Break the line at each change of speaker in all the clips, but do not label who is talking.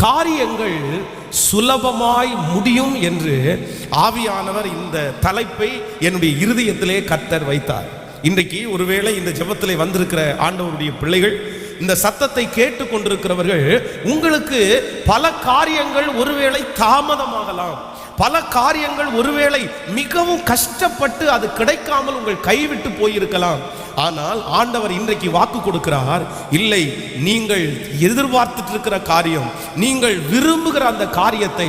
காரியங்கள் சுலபமாய் முடியும் என்று ஆவியானவர் இந்த தலைப்பை என்னுடைய இருதயத்திலே கர்த்தர் வைத்தார். இன்றைக்கு ஒருவேளை இந்த ஜெபத்திலே வந்திருக்கிற ஆண்டவருடைய பிள்ளைகள், இந்த சத்தத்தை கேட்டு கொண்டிருக்கிறவர்கள், உங்களுக்கு பல காரியங்கள் ஒருவேளை தாமதமாகலாம், பல காரியங்கள் ஒருவேளை மிகவும் கஷ்டப்பட்டு அது கிடைக்காமல் உங்கள் கைவிட்டு போயிருக்கலாம். ஆனால் ஆண்டவர் இன்றைக்கு வாக்கு கொடுக்கிறார், இல்லை, நீங்கள் எதிர்பார்த்துட்டு இருக்கிற காரியம், நீங்கள் விரும்புகிற அந்த காரியத்தை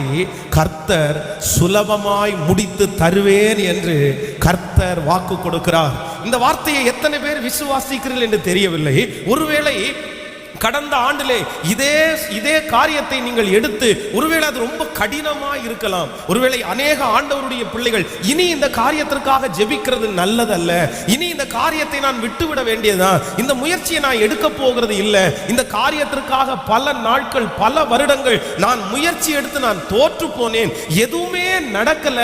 கர்த்தர் சுலபமாய் முடித்து தருவேன் என்று கர்த்தர் வாக்கு கொடுக்கிறார். இந்த வார்த்தையை எத்தனை பேர் விசுவாசிக்கிறீர்கள் என்று தெரியவில்லை. ஒருவேளை கடந்த ஆண்டிலே இதே காரியத்தை நீங்கள் எடுத்து, ஒருவேளை அது ரொம்ப கடினமாக இருக்கலாம். ஒருவேளை அநேக ஆண்டவருடைய பிள்ளைகள் இனி இந்த காரியத்திற்காக ஜெபிக்கிறது நல்லதல்ல, இனி இந்த காரியத்தை நான் விட்டுவிட வேண்டியதுதான், இந்த முயற்சியை நான் எடுக்க போகிறது இல்லை, இந்த காரியத்திற்காக பல நாட்கள் பல வருடங்கள் நான் முயற்சி எடுத்து நான் தோற்று போனேன், எதுவுமே நடக்கல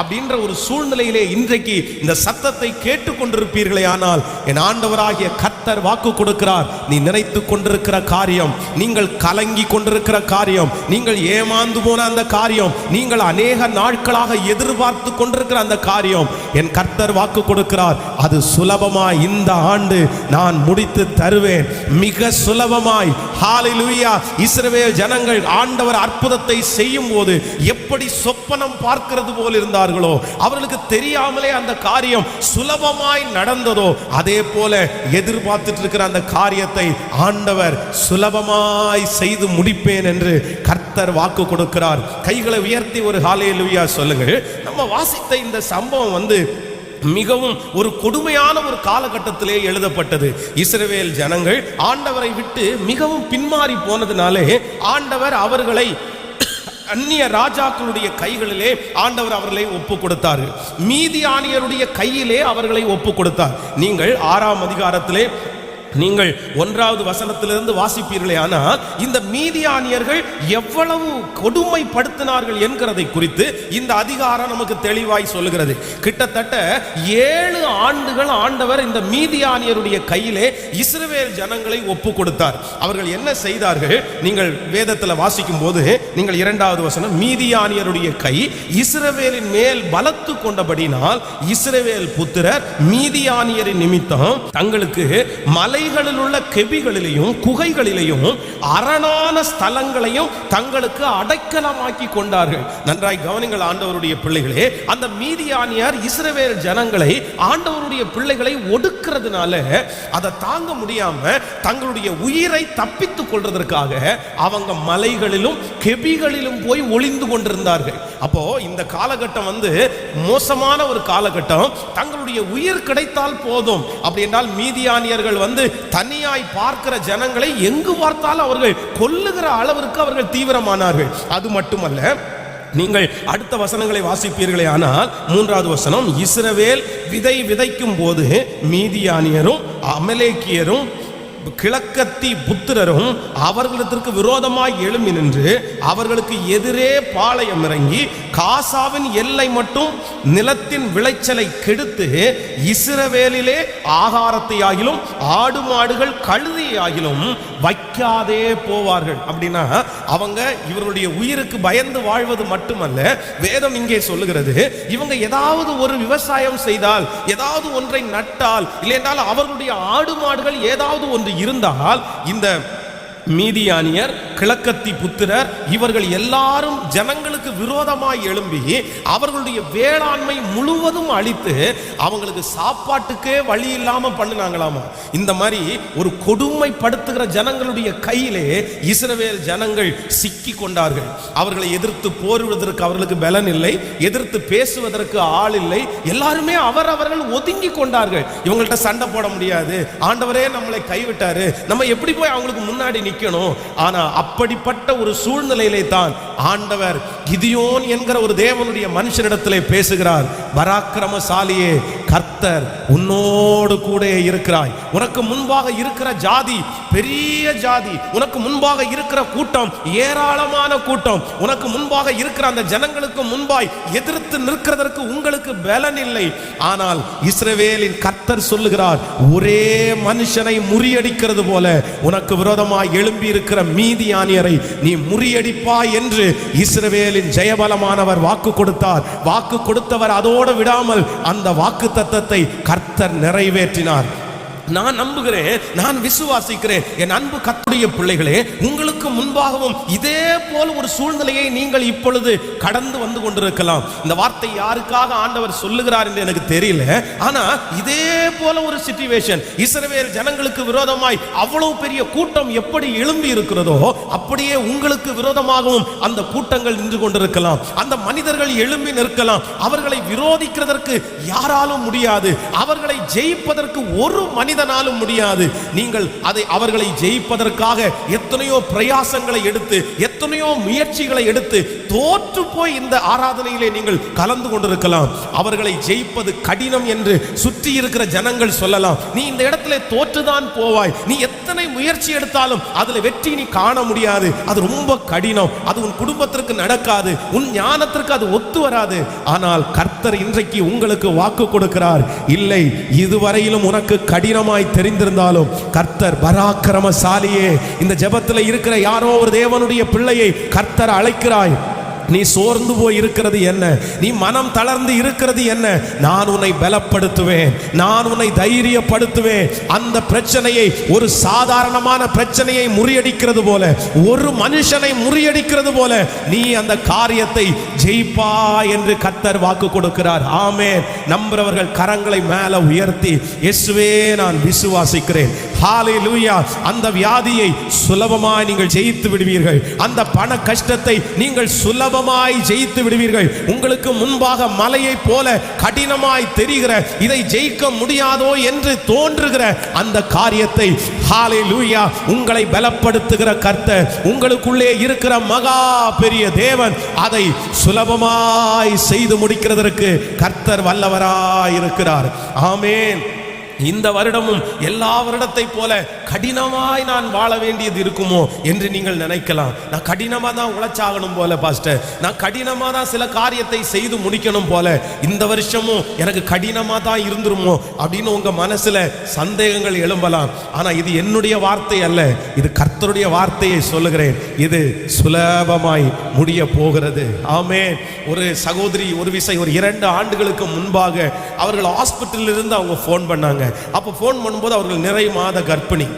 அப்படின்ற ஒரு சூழ்நிலையிலே இன்றைக்கு இந்த சத்தத்தை கேட்டுக்கொண்டிருப்பீர்களே, ஆனால் என் ஆண்டவராகிய கர்த்தர் வாக்கு கொடுக்கிறார், நீ நினைத்து கொண்டிருக்கிற காரியம், நீங்கள் கலங்கி கொண்டிருக்கிற காரியம், நீங்கள் ஏமாந்து போன அந்த காரியம், நீங்கள் அநேக நாட்களாக எதிர்பார்த்து கொண்டிருக்கிற அந்த காரியம், என் கர்த்தர் வாக்கு கொடுக்கிறார், அது சுலபமாய் இந்த ஆண்டு நான் முடித்து தருவேன், மிக சுலபமாய். ஹல்லேலூயா. இஸ்ரவேல் ஜனங்கள் ஆண்டவர் அற்புதத்தை செய்யும் போது எப்படி சொப்பனம் பார்க்கிறது போல் இருந்தார்களோ, அவர்களுக்கு தெரியாமலே அந்த காரியம் சுலபமாய் நடந்ததோ, அதே போல எதிர்பார்த்துட்டு இருக்கிற அந்த காரியத்தை ஆண்டவர் சுலபமாய் செய்து முடிப்பேன் என்று கர்த்தர் வாக்கு கொடுக்கிறார். கைகளை உயர்த்தி ஒரு ஹல்லேலூயா சொல்லுங்கள். நம்ம வாசித்த இந்த சம்பவம் மிகவும் ஒரு கொடுமையான ஒரு காலகட்டத்திலே எழுதப்பட்டது. இஸ்ரவேல் ஜனங்கள் ஆண்டவரை விட்டு மிகவும் பின்மாறி போனதினாலே ஆண்டவர் அவர்களை அந்நிய ராஜாக்களுடைய கைகளிலே ஆண்டவர் அவர்களை ஒப்பு கொடுத்தார்கள். மீதியானியருடைய கையிலே அவர்களை ஒப்பு கொடுத்தார். நீங்கள் 6ஆம் அதிகாரத்திலே நீங்கள் 1வது வசனத்திலிருந்து வாசிப்பீர்களே, ஆனால் இந்த மீதியானியர்கள் எவ்வளவு கொடுமைப்படுத்தினார்கள் என்கிறதை குறித்து இந்த அதிகாரம் நமக்கு தெளிவாய் சொல்லுகிறது. கிட்டத்தட்ட 7 ஆண்டுகள் ஆண்டவர் இந்த மீதியானியருடைய கையிலே இஸ்ரவேல் ஜனங்களை ஒப்பு கொடுத்தார். அவர்கள் என்ன செய்தார்கள்? நீங்கள் வேதத்தில் வாசிக்கும் போது நீங்கள் 2வது வசனம், மீதியானியருடைய கை இஸ்ரவேலின் மேல் பலத்து கொண்டபடினால் இஸ்ரவேல் புத்திரர் மீதியானியரின் நிமித்தம் தங்களுக்கு மலை உள்ள கெபிகளிலேயும் குகைகளிலேயும் அரணான ஸ்தலங்களையும் தங்களுக்கு அடைக்கலமாக்கி கொண்டார்கள். நன்றாய் கவனிங்கள் ஆண்டவருடைய பிள்ளைகளே, அந்த மீதியானியர் இஸ்ரவேல் ஜனங்களை, ஆண்டவருடைய பிள்ளைகளை ஒடுக்கிறதுனால அதை தாங்க முடியாம தங்களுடைய உயிரை தப்பித்துக் கொள்றதற்காக அவங்க மலைகளிலும் கெபிகளிலும் போய் ஒளிந்து கொண்டிருந்தார்கள். அப்போ இந்த காலகட்டம் மோசமான ஒரு காலகட்டம். தங்களுடைய உயிர் கிடைத்தால் போதும் அப்படி என்றால் மீதியானியர்கள் தனியாய் பார்க்கிற ஜனங்களை எங்கு பார்த்தாலும் அவர்கள் கொல்லுகிற அளவிற்கு அவர்கள் தீவிரமானார்கள். அது மட்டுமல்ல, நீங்கள் அடுத்த வசனங்களை வாசிப்பீர்களே, ஆனால் 3வது வசனம், இஸ்ரவேல் விதை விதைக்கும் போது மீதியானியரும் அமலேக்கியரும் கிழக்கத்தி புத்திரரும் அவர்களுக்கு விரோதமாய் எழும்பி நின்று அவர்களுக்கு எதிரே பாளையம் இறங்கி காசாவின் எல்லை மட்டும் நிலத்தின் விளைச்சலை கெடுத்து இஸ்ரவேலிலே ஆகாரத்தை ஆகிலும் ஆடு மாடுகள் கழுதையை ஆகிலும் வைக்காதே போவார்கள். அப்படின்னா அவங்க இவருடைய உயிருக்கு பயந்து வாழ்வது மட்டுமல்ல, வேதம் இங்கே சொல்லுகிறது, இவங்க ஏதாவது ஒரு விவசாயம் செய்தால், ஏதாவது ஒன்றை நட்டால், இல்லையென்றால் அவர்களுடைய ஆடு மாடுகள் ஏதாவது ஒன்று இருந்தால், இந்த மீதியானியர் கிழக்கத்தி புத்திரர் இவர்கள் எல்லாரும் ஜனங்களுக்கு விரோதமாய் எழும்பி அவர்களுடைய வேளாண்மை முழுவதும் அழித்து அவங்களுக்கு சாப்பாட்டுக்கே வழி இல்லாம பண்ணினாங்களாமா. இந்த மாதிரி ஒரு கொடுமைப்படுத்துகிற ஜனங்களுடைய கையிலே இஸ்ரவேல் ஜனங்கள் சிக்கி கொண்டார்கள். அவர்களை எதிர்த்து போரிடுவதற்கு அவர்களுக்கு பலன் இல்லை, எதிர்த்து பேசுவதற்கு ஆள் இல்லை. எல்லாருமே அவர்கள் ஒதுங்கி கொண்டார்கள். இவங்கள்ட்ட சண்டை போட முடியாது, ஆண்டவரே நம்மளை கைவிட்டாரு, நம்ம எப்படி போய் அவங்களுக்கு முன்னாடி நிக்கணும். ஆனா அப்படிப்பட்ட ஒரு சூழ்நிலையிலே தான் ஆண்டவர் கிதியோன் என்கிற ஒரு தேவனுடைய மனுஷனிடத்திலே பேசுகிறார். பராக்கிரமசாலியே, கர்த்தர் உன்னோடு கூட இருக்கிறாய், உனக்கு முன்பாக இருக்கிற ஜாதி பெரிய ஜாதி, உனக்கு முன்பாக இருக்கிற கூட்டம் ஏராளமான கூட்டம், உனக்கு முன்பாக இருக்கிற அந்த ஜனங்களுக்கு முன்பாய் எதிர்த்து நிற்கிறதற்கு உங்களுக்கு பலன் இல்லை. ஆனால் இஸ்ரவேலின் கர்த்தர் சொல்லுகிறார், ஒரே மனுஷனை முறியடிக்கிறது போல உனக்கு விரோதமாய் எழும்பி இருக்கிற மீதியானியரை நீ முறியடிப்பாய் என்று இஸ்ரவேலின் ஜெயபலமானவர் வாக்கு கொடுத்தார். வாக்கு கொடுத்தவர் அதோடு விடாமல் அந்த வாக்கு தத்தத்தை கர்த்தர் நிறைவேற்றினார். நான் நம்புகிறேன், நான் விசுவாசிக்கிறேன். என் அன்பு கர்த்தருடைய பிள்ளைகளே, உங்களுக்கு முன்பாகவும் இதே போல ஒரு சூழ்நிலையை நீங்கள் இப்பொழுது கடந்து வந்து கொண்டிருக்கலாம். இந்த வார்த்தை யாருக்காக ஆண்டவர் சொல்லுகிறார் என்று எனக்கு தெரியல. ஆனா இதே போல ஒரு சிச்சுவேஷன், இஸ்ரவேல் ஜனங்களுக்கு விரோதமாய் அவ்வளவு பெரிய கூட்டம் எப்படி எழும்பி இருக்கிறதோ அப்படியே உங்களுக்கு விரோதமாகவும் அந்த கூட்டங்கள் நின்று கொண்டிருக்கலாம். அந்த மனிதர்கள் எழும்பி நிற்கலாம். அவர்களை விரோதிக்கிறதற்கு யாராலும் முடியாது. அவர்களை ஜெயிப்பதற்கு ஒரு மனிதனாலும் முடியாது. நீங்கள் அவர்களை ஜெயிப்பதற்காக எத்தனையோ பிரயாசங்களை எடுத்து, எத்தனையோ முயற்சிகளை எடுத்து தோற்று போய் இந்த ஆராதனையிலே நீங்கள் கலந்து கொண்டிருக்கலாம். அவர்களை ஜெயிப்பது கடினம் என்று சுற்றி இருக்கிற ஜனங்கள் சொல்லலாம். நீ இந்த இடத்துல தோற்றுதான் போவாய். நீ எத்தனை முயற்சி எடுத்தாலும் அதுல வெற்றி நீ காண முடியாது. அது ரொம்ப கடினம். அது உன் குடும்பத்திற்கு நடக்காது. உன் ஞானத்திற்கு அது ஒத்து வராது. ஆனால் கர்த்தர் இன்றைக்கு உங்களுக்கு வாக்கு கொடுக்கிறார், இல்லை, இதுவரையிலும் உனக்கு கடினமாய் தெரிந்திருந்தாலும் கர்த்தர் பராக்கிரமசாலியே. இந்த ஜெபத்தில் இருக்கிற யாரோ ஒரு தேவனுடைய பிள்ளையை கர்த்தர் அழைக்கிறாய். நீ சோர்ந்து போய் இருக்கிறது என்ன? நீ மனம் தளர்ந்து இருக்கிறது என்ன? நான் உன்னை பலப்படுத்துவேன், நான் உன்னை தைரியப்படுத்துவேன். அந்த பிரச்சனையை, ஒரு சாதாரணமான பிரச்சனையை முறியடிக்கிறது போல, ஒரு மனுஷனை முறியடிக்கிறது போல நீ அந்த காரியத்தை ஜெயிப்பா என்று கர்த்தர் வாக்கு கொடுக்கிறார். ஆமென். நம்புறவர்கள் கரங்களை மேல உயர்த்தி, இயேசுவே நான் விசுவாசிக்கிறேன், ஹalleluya. அந்த வியாதியை சுலபமாய் நீங்கள் ஜெயித்து விடுவீர்கள். அந்த பண கஷ்டத்தை நீங்கள் சுலபமாய் ஜெயித்து விடுவீர்கள். உங்களுக்கு முன்பாக மலையை போல கடினமாய் தெரிகிற, இதை ஜெயிக்க முடியாதோ என்று தோன்றுகிற அந்த காரியத்தை, ஹalleluya, உங்களை பலப்படுத்துகிற கர்த்தர், உங்களுக்குள்ளே இருக்கிற மகா பெரிய தேவன் அதை சுலபமாய் செய்து முடிக்கிறதற்கு கர்த்தர் வல்லவராய் இருக்கிறார். ஆமென். இந்த வருடமும் எல்லா வருடத்தை போல கடினமாய் நான் வாழ வேண்டியது இருக்குமோ என்று நீங்கள் நினைக்கலாம். நான் கடினமா தான் உழைச்சாகணும் போல பாஸ்டர், நான் கடினமா தான் சில காரியத்தை செய்து முடிக்கணும் போல, இந்த வருஷமும் எனக்கு கடினமா தான் இருந்துருமோ அப்படின்னு உங்க மனசுல சந்தேகங்கள் எழும்பலாம். ஆனா இது என்னுடைய வார்த்தை அல்ல, இது கர்த்தருடைய வார்த்தையை சொல்லுகிறேன். இது சுலபமாய் முடிய போகிறது. ஆமென். ஒரு சகோதரி ஒரு விஷயம், ஒரு 2 ஆண்டுகளுக்கு முன்பாக அவர்கள் ஹாஸ்பிட்டலில் இருந்து அவங்க ஃபோன் பண்ணாங்க. அப்போ ஃபோன் பண்ணும்போது அவர்கள் நிறை மாத கர்ப்பிணி.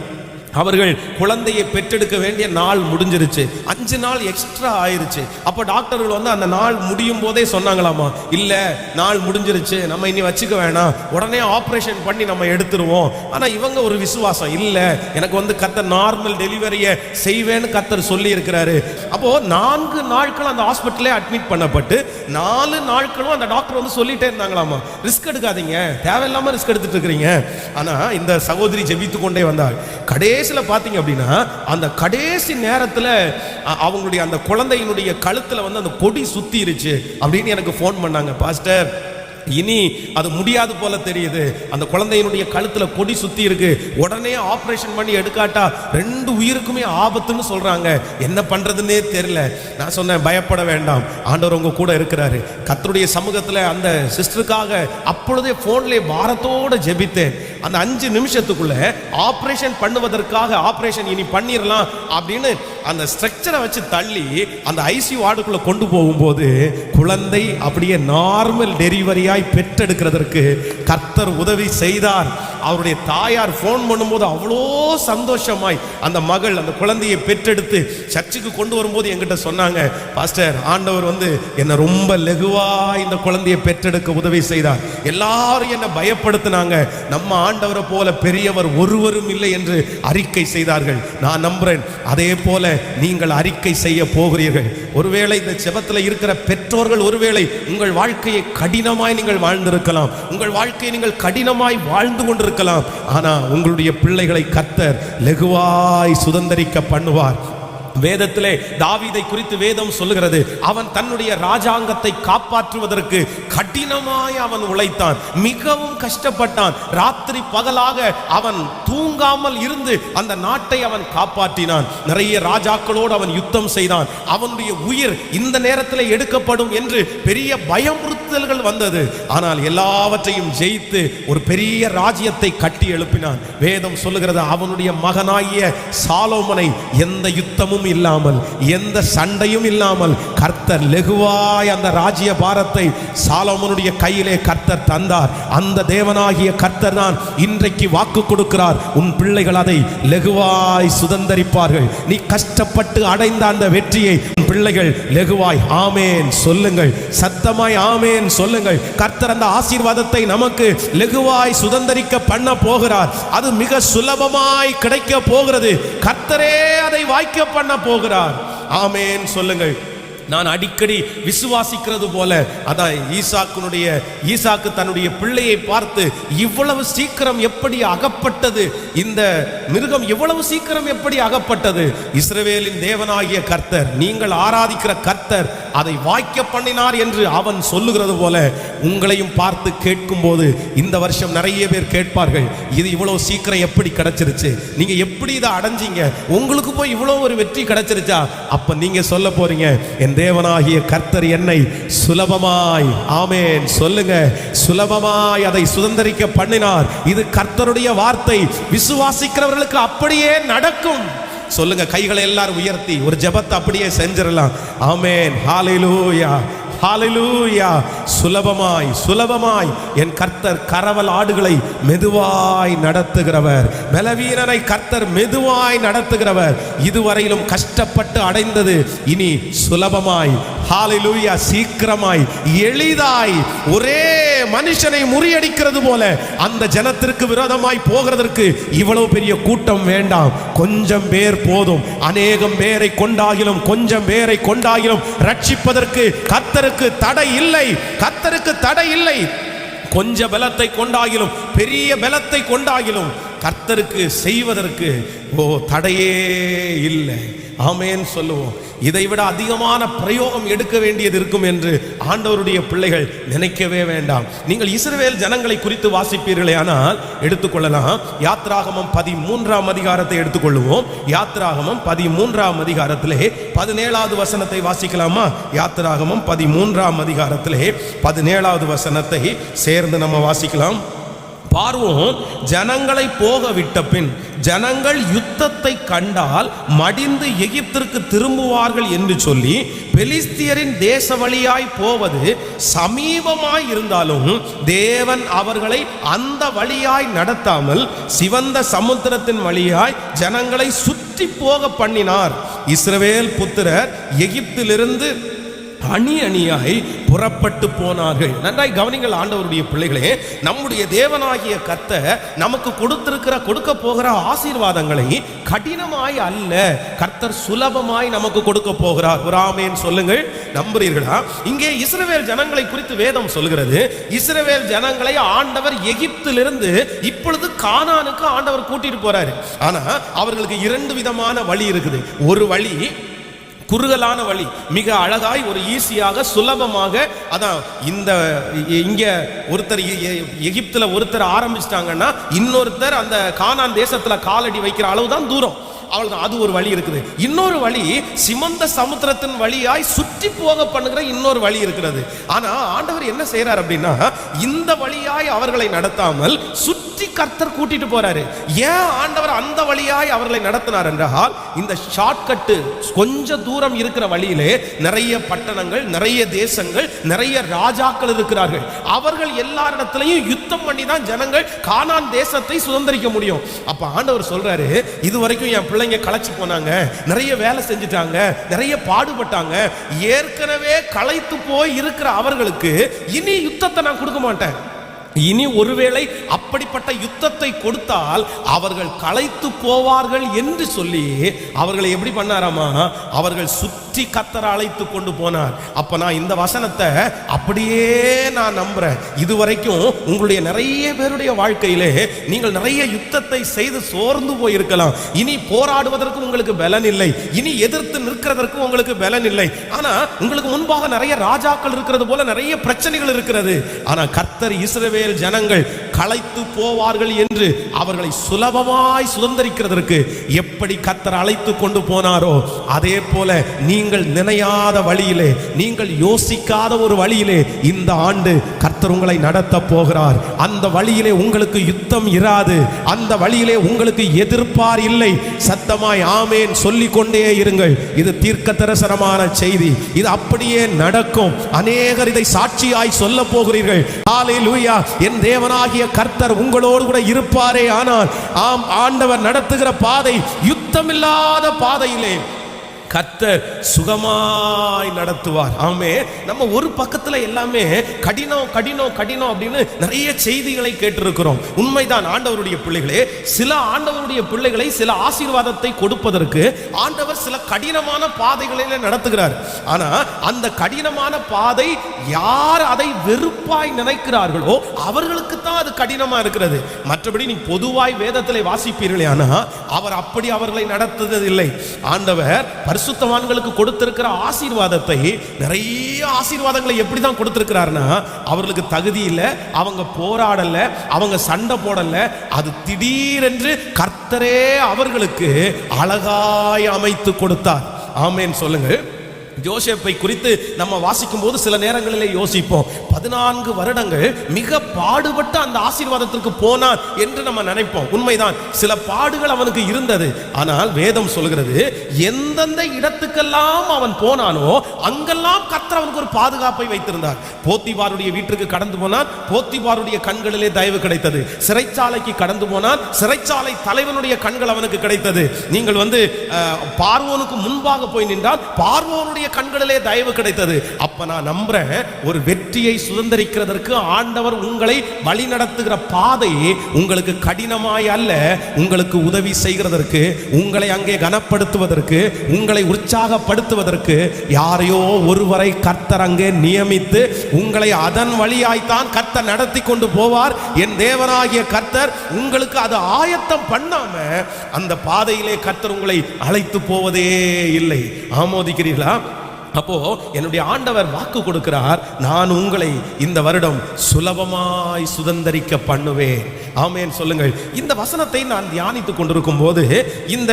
அவர்கள் குழந்தையை பெற்றெடுக்க வேண்டிய நாள் முடிஞ்சிருச்சு. 5 நாள் எக்ஸ்ட்ரா ஆயிருச்சு. அப்போ டாக்டர்கள் வந்து அந்த நாள் முடியும் போதே சொன்னாங்களாமா, இல்ல நாள் முடிஞ்சிருச்சு, நம்ம இனி வச்சுக்க வேணாம், உடனே ஆபரேஷன் பண்ணி நம்ம எடுத்துருவோம். ஆனா இவங்க ஒரு விசுவாசம், இல்ல எனக்கு வந்து கர்த்தர் நார்மல் டெலிவரியை செய்வேன்னு கர்த்தர் சொல்லி இருக்கிறாரு. அப்போ 4 நாட்கள் அந்த ஹாஸ்பிட்டலே அட்மிட் பண்ணப்பட்டு 4 நாட்களும் அந்த டாக்டர் வந்து சொல்லிட்டே இருந்தாங்களாமா, ரிஸ்க் எடுக்காதீங்க, தேவையில்லாம ரிஸ்க் எடுத்துட்டு இருக்கிறீங்க. ஆனா இந்த சகோதரி ஜெபித்து கொண்டே வந்தாள். கடைசியில் பார்த்தீங்க அப்படின்னா அந்த கடைசி நேரத்தில் அவங்களுடைய அந்த குழந்தையினுடைய கழுத்தில் வந்து அந்த கொடி சுத்திருச்சு அப்படின்னு எனக்கு ஃபோன் பண்ணாங்க. பாஸ்டர், இனி அது முடியாது போல தெரியுது, அந்த குழந்தையினுடைய கழுத்துல கொடி சுத்தி இருக்கு, உடனே ஆபரேஷன் பண்ணி எடுக்காட்டா 2 உயிருக்குமே ஆபத்துன்னு சொல்றாங்க, என்ன பண்றதுன்னே தெரியல. நான் சொன்னேன், பயப்பட வேண்டாம், ஆண்டவர் உங்க கூட இருக்கிறாரு. கர்த்தருடைய சமூகத்துல அந்த சிஸ்டருக்காக அப்பொழுதே போன்ல பாரத்தோட ஜெபித்தேன். அந்த 5 நிமிஷத்துக்குள்ள ஆபரேஷன் பண்ணுவதற்காக, ஆபரேஷன் இனி பண்ணிடலாம் அப்படின்னு அந்த ஸ்ட்ரக்சரை வச்சு தள்ளி அந்த ஐசியூ வார்டுக்குள்ள கொண்டு போகும்போது குழந்தை அப்படியே நார்மல் டெலிவரியாய் பெற்றெடுக்கிறதற்கு கர்த்தர் உதவி செய்தார். அவருடைய தாயார் ஃபோன் பண்ணும்போது அவ்வளோ சந்தோஷமாய் அந்த மகள் அந்த குழந்தையை பெற்றெடுத்து சர்ச்சுக்கு கொண்டு வரும்போது என்கிட்ட சொன்னாங்க, பாஸ்டர், ஆண்டவர் வந்து என்னை ரொம்ப லெகுவா இந்த குழந்தையை பெற்றெடுக்க உதவி செய்தார். எல்லாரும் என்னை பயப்படுத்தினாங்க, நம்ம ஆண்டவரை போல பெரியவர் ஒருவரும் இல்லை என்று அறிக்கை செய்தார்கள். நான் நம்புறேன் அதே போல நீங்கள் அறிக்கை செய்ய போகிறீர்கள். ஒருவேளை இந்த ஜெபத்தில் இருக்கிற பெற்றோர்கள் ஒருவேளை உங்கள் வாழ்க்கையை கடினமாய் நீங்கள் வாழ்ந்திருக்கலாம், உங்கள் வாழ்க்கையை நீங்கள் கடினமாய் வாழ்ந்து கொண்டிருக்கலாம். ஆனா உங்களுடைய பிள்ளைகளை கர்த்தர் லெகுவாய் சுதந்தரிக்க பண்ணுவார். வேதத்திலே தாவீதை குறித்து வேதம் சொல்லுகிறது, அவன் தன்னுடைய ராஜாங்கத்தை காப்பாற்றுவதற்கு கடினமாய் அவன் உழைத்தான், மிகவும் கஷ்டப்பட்டான். ராத்திரி பகலாக அவன் தூங்காமல் இருந்து அந்த நாட்டை அவன் காப்பாற்றினான். நிறைய ராஜாக்களோடு அவன் யுத்தம் செய்தான். அவனுடைய உயிர் இந்த நேரத்தில் எடுக்கப்படும் என்று பெரிய பயமுறுத்தல்கள் வந்தது. ஆனால் எல்லாவற்றையும் ஜெயித்து ஒரு பெரிய ராஜ்யத்தை கட்டி எழுப்பினான். வேதம் சொல்லுகிறது, அவனுடைய மகனாகிய சாலோமனை எந்த யுத்தமும் இல்லாமல், எந்த சண்டையும் இல்லாமல் கர்த்தர் லெகுவாய் அந்த ராஜ்ய பாரத்தை சாலோமோனுடைய கையிலே கர்த்தர் தந்தார். அந்த தேவனாகிய கர்த்தர் தான் இன்றைக்கு வாக்கு கொடுக்கிறார், உன் பிள்ளைகள் அதை லெகுவாய் சுதந்தரிப்பார்கள். நீ கஷ்டப்பட்டு அடைந்த அந்த வெற்றியை உன் பிள்ளைகள் லெகுவாய் ஆமேன் சொல்லுங்கள், சத்தமாய் ஆமேன் சொல்லுங்கள். கர்த்தர் அந்த ஆசீர்வாதத்தை நமக்கு லெகுவாய் சுதந்தரிக்க பண்ண போகிறார். அது மிக சுலபமாய் கிடைக்க போகிறது. கர்த்தரே அதை வாய்க்க பண்ண போகிறார். ஆமேன் சொல்லுங்கள். நான் அடிக்கடி விசுவாசிக்கிறது போல, அதான் ஈசாக்கு தன்னுடைய பிள்ளையை பார்த்து, இவ்வளவு சீக்கிரம் எப்படி அகப்பட்டது, இந்த மிருகம் இவ்வளவு சீக்கிரம் எப்படி அகப்பட்டது? இஸ்ரவேலின் தேவனாகிய கர்த்தர், நீங்கள் ஆராதிக்கிற கர்த்தர் அதை வாய்க்க பண்ணினார் என்று அவன் சொல்லுகிறது போல, உங்களையும் பார்த்து கேட்கும் போது இந்த வருஷம் நிறைய பேர் கேட்பார்கள், இது இவ்வளவு சீக்கிரம் எப்படி கிடைச்சிருச்சு, நீங்க எப்படி இதை அடைஞ்சீங்க, உங்களுக்கு போய் இவ்வளவு ஒரு வெற்றி கிடைச்சிருச்சா? அப்ப நீங்க சொல்ல போறீங்க, என் தேவனாகிய கர்த்தர் என்னை சுலபமாய், ஆமேன் சொல்லுங்க, சுலபமாய் அதை சுதந்தரிக்க பண்ணினார். இது கர்த்தருடைய வார்த்தை. விசுவாசிக்கிறவர்களுக்கு அப்படியே நடக்கும். சொல்லுங்க, கைகளை எல்லாரும் உயர்த்தி ஒரு ஜெபத்தை அப்படியே செஞ்சிடலாம். ஆமேன், ஹalleluya, ஹalleluya. சுலபமாய் சுலபமாய் என் கர்த்தர் கரவல் ஆடுகளை மெதுவாய் நடத்துகிறவர். பலவீனனை கர்த்தர் மெதுவாய் நடத்துகிறவர். இதுவரையிலும் கஷ்டப்பட்டு அடைந்தது இனி சுலபமாய், ஹalleluya, சீக்கிரமாய், எளிதாய், ஒரே மனுஷனை முறியடிக்கிறது போல அந்த ஜனத்திற்கு விரோதமாய் போகிறதற்கு இவ்வளவு பெரிய கூட்டம் வேண்டாம். கொஞ்சம் பேர் போதும். அநேகம் பேரை கொண்டாகிலும், கொஞ்சம் பேரை கொண்டாகிலும் ரட்சிப்பதற்கு கர்த்தருக்கு தடை இல்லை. கர்த்தருக்கு தடை இல்லை. கொஞ்ச பலத்தை கொண்டாகிலும், பெரிய பலத்தை கொண்டாகிலும் கர்த்தருக்கு செய்வதற்கு தடையே இல்லை. ஆமேன் சொல்லுவோம். இதைவிட அதிகமான பிரயோகம் எடுக்க வேண்டியது இருக்கும் என்று ஆண்டவருடைய பிள்ளைகள் நினைக்கவே வேண்டாம். நீங்கள் இஸ்ரவேல் ஜனங்களை குறித்து வாசிப்பீர்களே ஆனால் எடுத்துக்கொள்ளலாம். யாத்ராகமம் 13ஆம் அதிகாரத்தை எடுத்துக்கொள்வோம். யாத்ராகமம் 13ஆம் அதிகாரத்திலே 17வது வசனத்தை வாசிக்கலாமா? யாத்ராகமம் 13ஆம் அதிகாரத்திலே 17வது வசனத்தை சேர்ந்து நம்ம வாசிக்கலாம். பார்வோன் ஜனங்களை போக விட்ட பின் ஜனங்கள் யுத்தத்தை கண்டால் மடிந்து எகிப்திற்கு திரும்புவார்கள் என்று சொல்லி பெலிஸ்தியரின் தேச வழியாய் போவது சமீபமாய் இருந்தாலும் தேவன் அவர்களை அந்த வழியாய் நடத்தாமல் சிவந்த சமுத்திரத்தின் வழியாய் ஜனங்களை சுற்றி போக பண்ணினார். இஸ்ரவேல் புத்திரர் எகிப்திலிருந்து அணி அணியாய் புறப்பட்டு போனார்கள். நன்றாய் கவனிங்கள் ஆண்டவருடைய பிள்ளைகளே, நம்முடைய தேவனாகிய கர்த்தர் நமக்கு கொடுக்க போகிற ஆசீர்வாதங்களை கடினமாய் அல்ல, கர்த்தர் சுலபமாய் நமக்கு கொடுக்க போகிறார். ஒரு ஆமேன் சொல்லுங்கள். நம்புறீர்களா? இங்கே இஸ்ரவேல் ஜனங்களை குறித்து வேதம் சொல்கிறது. இஸ்ரவேல் ஜனங்களை ஆண்டவர் எகிப்திலிருந்து இப்பொழுது கானானுக்கு ஆண்டவர் கூட்டிட்டு போறாரு. ஆனா அவர்களுக்கு 2 விதமான வழி இருக்குது. ஒரு வழி குறுகலான வழி, மிக அழகாய், ஒரு ஈஸியாக, சுலபமாக. அதான் இங்க ஒருத்தர் எகிப்துல ஒருத்தர் ஆரம்பிச்சிட்டாங்கன்னா இன்னொருத்தர் அந்த கானான் தேசத்துல காலடி வைக்கிற அளவுதான் தூரம். அவ்வளவுதான். அது ஒரு வழி இருக்குது. இன்னொரு வழி சிவந்த சமுத்திரத்தின் வழியாய் சுற்றி போக பண்ணுகிற இன்னொரு வழி இருக்கிறது. ஆனா ஆண்டவர் என்ன செய்யறார் அப்படின்னா, இந்த வழியாய் அவர்களை நடத்தாமல் சுற்றி கர்த்தர் கூட்டிட்டு போறாரு. ஏன் ஆண்டவர் அந்த வழியாய் அவர்களை நடத்தினார் என்றால், இந்த ஷார்ட்கட்டு கொஞ்ச தூரம் இருக்கிற வழியிலே நிறைய பட்டணங்கள், நிறைய தேசங்கள், நிறைய ராஜாக்கள் இருக்கிறார்கள். அவர்கள் எல்லாரிடத்திலையும் யுத்தம் பண்ணி தான் ஜனங்கள் கானான் தேசத்தை சுதந்திரிக்க முடியும். அப்ப ஆண்டவர் சொல்றாரு, இதுவரைக்கும் என் பிள்ளைங்க களைச்சு போனாங்க, நிறைய வேலை செஞ்சுட்டாங்க, நிறைய பாடுபட்டாங்க, ஏற்கனவே களைத்து போய் இருக்கிற அவர்களுக்கு இனி யுத்தத்தை நான் கொடுக்க மாட்டேன். இனி ஒருவேளை அப்படிப்பட்ட யுத்தத்தை கொடுத்தால் அவர்கள் களைத்து போவார்கள் என்று சொல்லி அவர்களை எப்படி பண்ணாராமா, அவர்கள் சுற்றி கர்த்தர் அழைத்து கொண்டு போனார். அப்ப நான் இந்த வசனத்தை அப்படியே நான் நம்புறேன். இதுவரைக்கும் உங்களுடைய நிறைய பேருடைய வாழ்க்கையிலே நீங்கள் நிறைய யுத்தத்தை செய்து சோர்ந்து போயிருக்கலாம். இனி போராடுவதற்கு உங்களுக்கு பலன் இல்லை, இனி எதிர்த்து நிற்கிறதற்கு உங்களுக்கு பலன் இல்லை. ஆனா உங்களுக்கு முன்பாக நிறைய ராஜாக்கள் இருக்கிறது போல நிறைய பிரச்சனைகள் இருக்கிறது. ஆனா கர்த்தர் இஸ்ரவேல் ஜனங்கள் களைத்து போவார்கள் என்று அவர்களை சுலபமாய் சுதந்தரிக்கிறதற்கு எப்படி கர்த்தர் அழைத்து கொண்டு போனாரோ அதே போல நீங்கள் நினையாத வழியிலே, நீங்கள் யோசிக்காத ஒரு வழியிலே இந்த ஆண்டு கர்த்தர் உங்களை நடத்த போகிறார். அந்த வழியிலே உங்களுக்கு யுத்தம் இராது, அந்த வழியிலே உங்களுக்கு எதிர்ப்பார் இல்லை. சத்தமாய் ஆமேன் சொல்லிக் கொண்டே இருங்கள். இது தீர்க்க தரிசனமான செய்தி, இது அப்படியே நடக்கும். அநேகர் இதை சாட்சியாய் சொல்ல போகிறீர்கள். ஹல்லேலூயா. என் தேவனாகிய கர்த்தர் உங்களோடு கூட இருப்பாரே. ஆனால் ஆம், ஆண்டவர் நடத்துகிற பாதை யுத்தமில்லாத பாதையிலே கர்த்தர் சுகமாய் நடத்துவார். ஆமே. நம்ம ஒரு பக்கத்துல எல்லாமே கடினம் கடினம் கடினம் அப்படின்னு நிறைய செய்திகளை கேட்டிருக்கிறோம். உண்மைதான் ஆண்டவருடைய பிள்ளைகளே, சில ஆண்டவருடைய பிள்ளைகளை சில ஆசீர்வாதத்தை கொடுப்பதற்கு ஆண்டவர் சில கடினமான பாதைகளிலே நடத்துகிறார். ஆனா அந்த கடினமான பாதை யார் அதை வெறுப்பாய் நினைக்கிறார்களோ அவர்களுக்கு தான் அது கடினமா இருக்கிறது. மற்றபடி நீ பொதுவாய் வேதத்திலே வாசிப்பீர்களே, ஆனா அவர் அப்படி அவர்களை நடத்துவதில்லை. ஆண்டவர் பரிசுத்தவான்களுக்கு கொடுத்திருக்கிற ஆசீர்வாதத்தை, நிறைய ஆசீர்வாதங்களை எப்படி தான் கொடுத்திருக்கிறார்னா, அவர்களுக்கு தகுதி இல்லை, அவங்க போராடல, அவங்க சண்டை போடல, அது திடீரென்று கர்த்தரே அவர்களுக்கு அழகாய் அமைத்து கொடுத்தார். ஆமென் சொல்லுங்க. யோசேப்பை குறித்து நம்ம வாசிக்கும் போது சில நேரங்களிலே யோசிப்போம், 14 வருடங்கள் மிக பாடுபட்டு அந்த ஆசீர்வாதத்திற்கு போனான் என்று நம்ம நினைப்போம். உண்மைதான், சில பாடுகள் அவனுக்கு இருந்தது. ஆனால் வேதம் சொல்கிறது, எந்தெந்த இடத்துக்கெல்லாம் அவன் போனானோ அங்கெல்லாம் கர்த்தர் அவனுக்கு ஒரு பாதுகாப்பை வைத்திருந்தார். போத்திபாருடைய வீட்டுக்கு கடந்து போனான், போத்திபாருடைய கண்களிலே தயவு கிடைத்தது. சிறைச்சாலைக்கு கடந்து போனான், சிறைச்சாலை தலைவனுடைய கண்கள் அவனுக்கு கிடைத்தது. நீங்கள் பார்வோனுக்கு முன்பாக போய் நின்றால் பார்வோனுடைய கண்களிலே தயவு கிடைத்தது. அப்ப நான் நம்புறேன், ஒரு வெற்றியை சுதந்தரிக்கிறதற்கு ஆண்டவர் உங்களை வழி நடத்துகிற பாதை உங்களுக்கு கடினமாய் அல்ல, உங்களுக்கு உதவி செய்கிறதற்கு, உங்களை அங்கே கனப்படுத்துவதற்கு, உங்களை உற்சாகப்படுத்துவதற்கு யாரையோ ஒருவரை கர்த்தர் அங்கே நியமித்து உங்களை அதன் வழியாய்த்தான் கர்த்தர் நடத்தி கொண்டு போவார். என் தேவனாகிய கர்த்தர் உங்களுக்கு அது ஆயத்தம் பண்ணாம அந்த பாதையிலே கர்த்தர் உங்களை அழைத்து போவதே இல்லை. ஆமோதிக்கிறீர்களா? அப்போ என்னுடைய ஆண்டவர் வாக்கு கொடுக்கிறார், நான் உங்களை இந்த வருடம் சுலபமாய் சுதந்தரிக்க பண்ணுவேன். ஆமென் சொல்லுங்கள். இந்த வசனத்தை நான் தியானித்துக் கொண்டிருக்கும் போது இந்த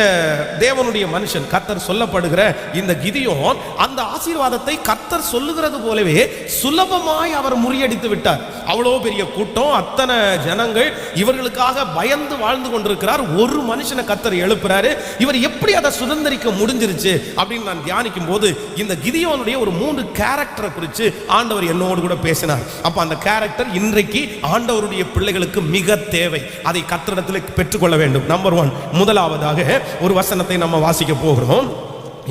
தேவனுடைய மனுஷன் கர்த்தர் சொல்லப்படுகிற இந்த கிதியோன் அந்த ஆசீர்வாதத்தை கர்த்தர் சொல்லுகிறது போலவே சுலபமாய் அவர் முறியடித்து விட்டார். அவ்வளோ பெரிய கூட்டம், அத்தனை ஜனங்கள் இவர்களுக்காக பயந்து வாழ்ந்து கொண்டிருக்கிறார். ஒரு மனுஷனை கர்த்தர் எழுப்புறாரு, இவர் எப்படி அதை சுதந்தரிக்க முடிஞ்சிருச்சு அப்படின்னு நான் தியானிக்கும் போது இந்த கிதியோனுடைய ஒரு 3 கேரக்டரை குறித்து ஆண்டவர் என்னோடு கூட பேசினார். அப்ப அந்த கேரக்டர் இன்றைக்கு ஆண்டவருடைய பிள்ளைகளுக்கு மிக தேவை. அதை கர்த்தரிடத்தில் பெற்றுக்கொள்ள வேண்டும். நம்பர் 1, முதலாவதாக ஒரு வசனத்தை நம்ம வாசிக்க போகிறோம்.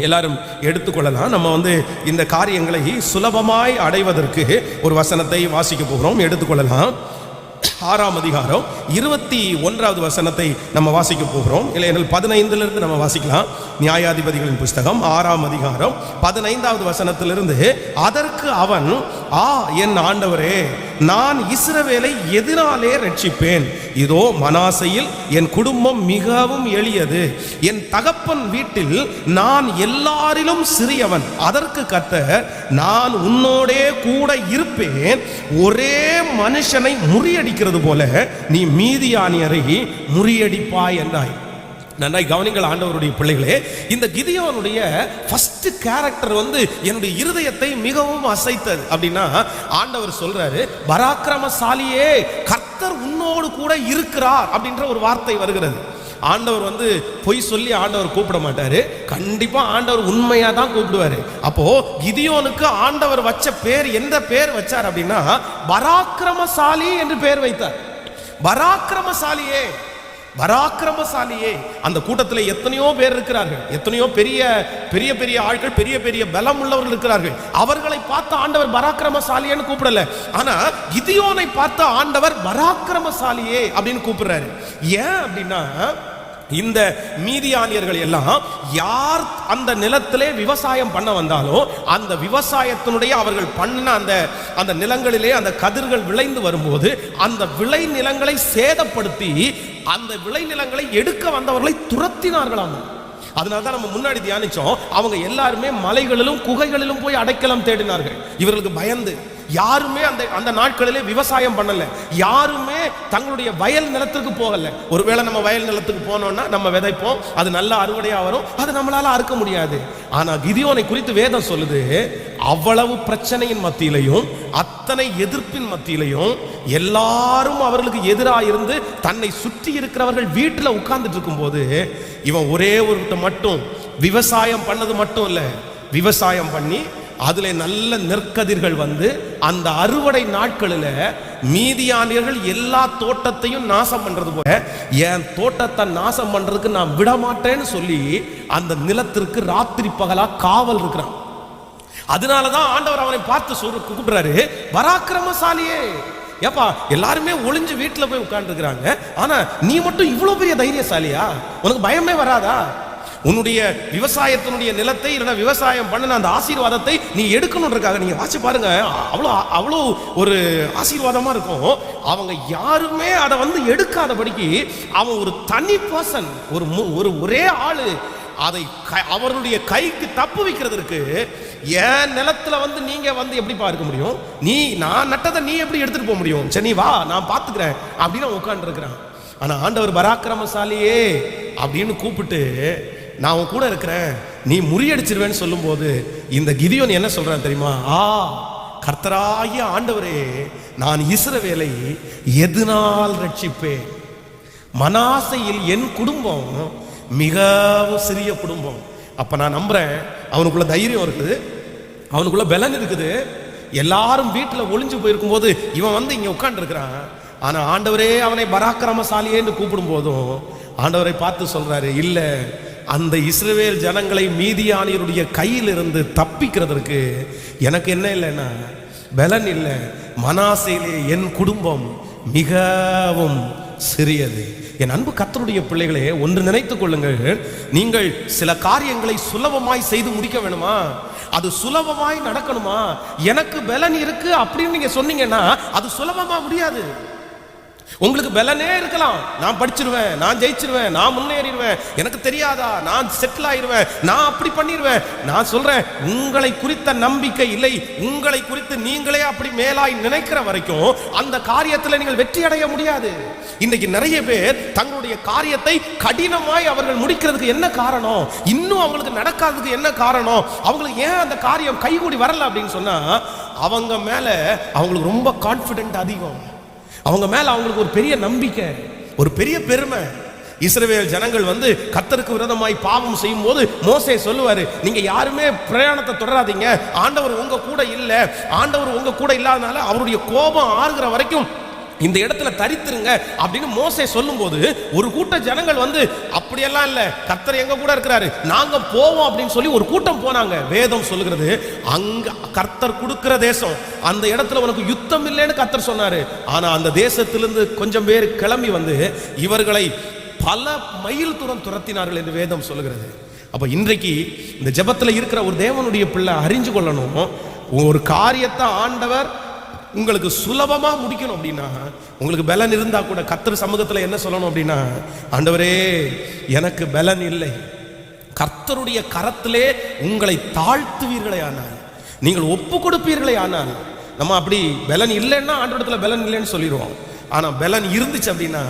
எல்லாரும் எடுத்துக்கொள்ளலாம். நம்ம இந்த காரியங்களை சுலபமாய் அடைவதற்கு ஒரு வசனத்தை வாசிக்க போகிறோம். எடுத்துக்கொள்ளலாம். 6ஆம் அதிகாரம் 21வது வசனத்தை நம்ம வாசிக்க போகிறோம். இல்லையெனில் 15லிருந்து நம்ம வாசிக்கலாம். நியாயாதிபதிகளின் புஸ்தகம் 6ஆம் அதிகாரம் 15வது வசனத்திலிருந்து, அதற்கு அவன், என் ஆண்டவரே, நான் இஸ்ரவேலை எதினாலே ரட்சிப்பேன்? இதோ மனாசையில் என் குடும்பம் மிகவும் எளியது, என் தகப்பன் வீட்டில் நான் எல்லாரிலும் சிறியவன். அதற்கு கர்த்தர், நான் உன்னோடே கூட இருப்பேன், ஒரே மனுஷனை முறியடிக்கிறது போல நீ மீதியானியரை முறியடிப்பாய் என்றாய். நன்றாய் கவனிங்கள் ஆண்டவருடைய பிள்ளைகளே, இந்த கிதியோனுடைய ஃபர்ஸ்ட் கேரக்டர் என்னுடைய இருதயத்தை மிகவும் அசைத்தது. அப்படின்னா ஆண்டவர் சொல்றாரு, பராக்கிரமசாலியே, கர்த்தர் உன்னோடு கூட இருக்கிறார் அப்படின்ற ஒரு வார்த்தை வருகிறது. ஆண்டவர் பொய் சொல்லி ஆண்டவர் கூப்பிட மாட்டாரு. கண்டிப்பா ஆண்டவர் உண்மையா தான் கூப்பிடுவாரு. அப்போ கிதியோனுக்கு ஆண்டவர் வச்ச பேர், எந்த பேர் வச்சார் அப்படின்னா பராக்கிரமசாலி என்று பேர் வைத்தார். பராக்கிரமசாலியே, பராக்கிரமசாலியே. அந்த கூட்டத்தில் எத்தனையோ பேர் இருக்கிறார்கள், எத்தனையோ பெரிய பெரிய பெரிய ஆட்கள், பெரிய பெரிய பலம் உள்ளவர்கள் இருக்கிறார்கள். அவர்களை பார்த்து ஆண்டவர் பராக்கிரமசாலியேன்னு கூப்பிடல. ஆனா கிதியோனை பார்த்து ஆண்டவர் பராக்கிரமசாலியே அப்படின்னு கூப்பிடுறாரு. ஏன் அப்படின்னா, இந்த மீதியானியர்கள் எல்லாம் யார் அந்த நிலத்திலே விவசாயம் பண்ண வந்தாலும் அந்த விவசாயத்தினுடைய அவர்கள் பண்ண அந்த நிலங்களிலே அந்த கதிர்கள் விளைந்து வரும்போது அந்த விளை நிலங்களை சேதப்படுத்தி அந்த விளை நிலங்களை எடுக்க வந்தவர்களை துரத்தினார்களாம். அதனால்தான் நம்ம முன்னாடி தியானிச்சோம், அவங்க எல்லாருமே மலைகளிலும் குகைகளிலும் போய் அடைக்கலம் தேடினார்கள். இவர்களுக்கு பயந்து யாருமே அந்த நாட்களிலே விவசாயம் பண்ணல, யாருமே தங்களுடைய வயல் நிலத்துக்கு போகல. ஒருவேளை நம்ம வயல் நிலத்துக்கு போனோம்னா நம்ம விதைப்போம், அது நல்ல அறுவடையா வரும், அது நம்மளால அறுக்க முடியாது. ஆனா கிதியோனை குறித்து வேதம் சொல்லுது, அவ்வளவு பிரச்சனையின் மத்தியிலையும் அத்தனை எதிர்ப்பின் மத்தியிலையும் எல்லாரும் அவர்களுக்கு எதிராக இருந்து தன்னை சுற்றி இருக்கிறவர்கள் வீட்டில் உட்கார்ந்துட்டு இருக்கும் போது இவன் ஒரே ஒரு மட்டும் விவசாயம் பண்ணது மட்டும் இல்ல, விவசாயம் பண்ணி அதுல நல்ல நெற்கதிர்கள் வந்து அந்த அறுவடை நாட்களில் மீதியானியர்கள் எல்லா தோட்டத்தையும் நாசம் பண்றது போல என் தோட்டத்தை நாசம் பண்றதுக்கு நான் விட மாட்டேன்னு சொல்லி அந்த நிலத்திற்கு ராத்திரி பகலா காவல் இருக்கிறான். அதனாலதான் ஆண்டவர் அவனை பார்த்து கூப்பிடுறாரு, பராக்கிரமசாலியே. ஏப்பா, எல்லாருமே ஒளிஞ்சு வீட்டுல போய் உட்கார்ந்து இருக்கிறாங்க, ஆனா நீ மட்டும் இவ்வளவு பெரிய தைரியசாலியா? உனக்கு பயமே வராதா? உன்னுடைய விவசாயத்தினுடைய நிலத்தை இல்லைன்னா விவசாயம் பண்ணின அந்த ஆசீர்வாதத்தை நீ எடுக்கணுன்றதுக்காக நீங்க வாசி பாருங்க, அவ்வளோ ஒரு ஆசீர்வாதமா இருக்கும். அவங்க யாருமே அதை வந்து எடுக்காதபடிக்கு அவன் ஒரு தனி பர்சன், ஒரே ஆளு அதை அவர்களுடைய கைக்கு தப்பு வைக்கிறதுக்கு என் நிலத்துல வந்து நீங்க வந்து எப்படி பார்க்க முடியும்? நான் நட்டதை நீ எப்படி எடுத்துட்டு போக முடியும்? சரி, நீ வா, நான் பாத்துக்கிறேன் அப்படின்னு உட்கார்ந்து இருக்கிறான். ஆனா ஆண்டவர் பராக்கிரமசாலியே அப்படின்னு கூப்பிட்டு, நான் உன் கூட இருக்கிறேன், நீ முறியடிச்சிருவேன்னு சொல்லும் போது இந்த கிதியோன் என்ன சொல்றான் தெரியுமா? கர்த்தராகிய ஆண்டவரே, நான் இஸ்ரவேலை எதனால் ரட்சிப்பேன்? மனாசையில் என் குடும்பம் மிகவும் சிறிய குடும்பம். அப்ப நான் நம்புறேன் அவனுக்குள்ள தைரியம் இருக்குது, அவனுக்குள்ள பலன் இருக்குது. எல்லாரும் வீட்டில் ஒளிஞ்சு போயிருக்கும் போது இவன் வந்து இங்க உட்கார்ந்து இருக்கிறான். ஆனா ஆண்டவரே அவனை பராக்கிரமசாலியேன்னு கூப்பிடும் போதும் ஆண்டவரை பார்த்து சொல்றாரு, இல்ல, அந்த இஸ்ரவேல் ஜனங்களை மீதியானியருடைய கையில் இருந்து தப்பிக்கிறதற்கு எனக்கு என்ன இல்லைன்னா பலன் இல்லை. மனாசேலே என் குடும்பம் மிகவும் சிறியது. என் அன்பு கர்த்தருடைய பிள்ளைகளே, ஒன்று நினைத்துக் கொள்ளுங்கள், நீங்கள் சில காரியங்களை சுலபமாய் செய்து முடிக்க வேணுமா? அது சுலபமாய் நடக்கணுமா? எனக்கு பலன் இருக்கு அப்படின்னு நீங்க சொன்னீங்கன்னா அது சுலபமா முடியாது. உங்களுக்கு பலனே இருக்கலாம், நான் படிச்சிருவேன், நான் ஜெயிச்சிருவேன், நான் முன்னேறிடுவேன், எனக்கு தெரியாதா, நான் செட்டில் ஆயிடுவேன், நான் அப்படி பண்ணிடுவேன். நான் சொல்றேன், உங்களை குறித்த நம்பிக்கை இல்லை, உங்களை குறித்து நீங்களே அப்படி மேலாய் நினைக்கிற வரைக்கும் அந்த காரியத்தில் நீங்கள் வெற்றி அடைய முடியாது. இன்னைக்கு நிறைய பேர் தங்களுடைய காரியத்தை கடினமாய் அவர்கள் முடிக்கிறதுக்கு என்ன காரணம்? இன்னும் அவங்களுக்கு நடக்காததுக்கு என்ன காரணம்? அவங்களுக்கு ஏன் அந்த காரியம் கைகூடி வரல அப்படின்னு சொன்னா, அவங்க மேல அவங்களுக்கு ரொம்ப கான்ஃபிடென்ட் அதிகம், அவங்க மேல அவங்களுக்கு ஒரு பெரிய நம்பிக்கை, ஒரு பெரிய பெருமை. இஸ்ரவேல் ஜனங்கள் வந்து கர்த்தருக்கு விரோதமாய் பாவம் செய்யும் போது மோசே சொல்லுவாரு, நீங்க யாருமே பிரயாணத்தை தொடராதீங்க, ஆண்டவர் உங்க கூட இல்ல, ஆண்டவர் உங்க கூட இல்லாதனால அவருடைய கோபம் ஆறுகிற வரைக்கும் இந்த இடத்துல தரித்திருங்க அப்படின்னு மோசே சொல்லும் போது ஒரு கூட்ட ஜனங்கள் வந்து அப்படியெல்லாம் இல்ல, கர்த்தர் எங்க கூட இருக்கிறாரு, நாங்க போவோம் அப்படின்னு சொல்லி ஒரு கூட்டம் போனாங்க. வேதம் சொல்லுகிறது, அங்க கர்த்தர் கொடுக்கிற தேசம், அந்த இடத்துல உனக்கு யுத்தம் இல்லைன்னு கர்த்தர் சொன்னாரு. ஆனா அந்த தேசத்திலிருந்து கொஞ்சம் பேர் கிளம்பி வந்து இவர்களை பல மைல் தூரம் துரத்தினார்கள் என்று வேதம் சொல்லுகிறது. அப்ப இன்றைக்கு இந்த ஜெபத்துல இருக்கிற ஒரு தேவனுடைய பிள்ளை அறிஞ்சு கொள்ளணும், ஒரு காரியத்தை ஆண்டவர் உங்களுக்கு சுலபமா முடிக்கணும் அப்படின்னா, உங்களுக்கு பலன் இருந்தா கூட கர்த்தர் சமூகத்துல என்ன சொல்லணும் அப்படின்னா, ஆண்டவரே எனக்கு பலன் இல்லை, கர்த்தருடைய கரத்திலே உங்களை தாழ்த்துவீர்களே ஆனால், நீங்கள் ஒப்பு கொடுப்பீர்களே ஆனால். நம்ம அப்படி பலன் இல்லைன்னா ஆண்டவரிடத்துல பலன் இல்லைன்னு சொல்லிடுவோம். ஆனா பலன் இருந்துச்சு அப்படின்னா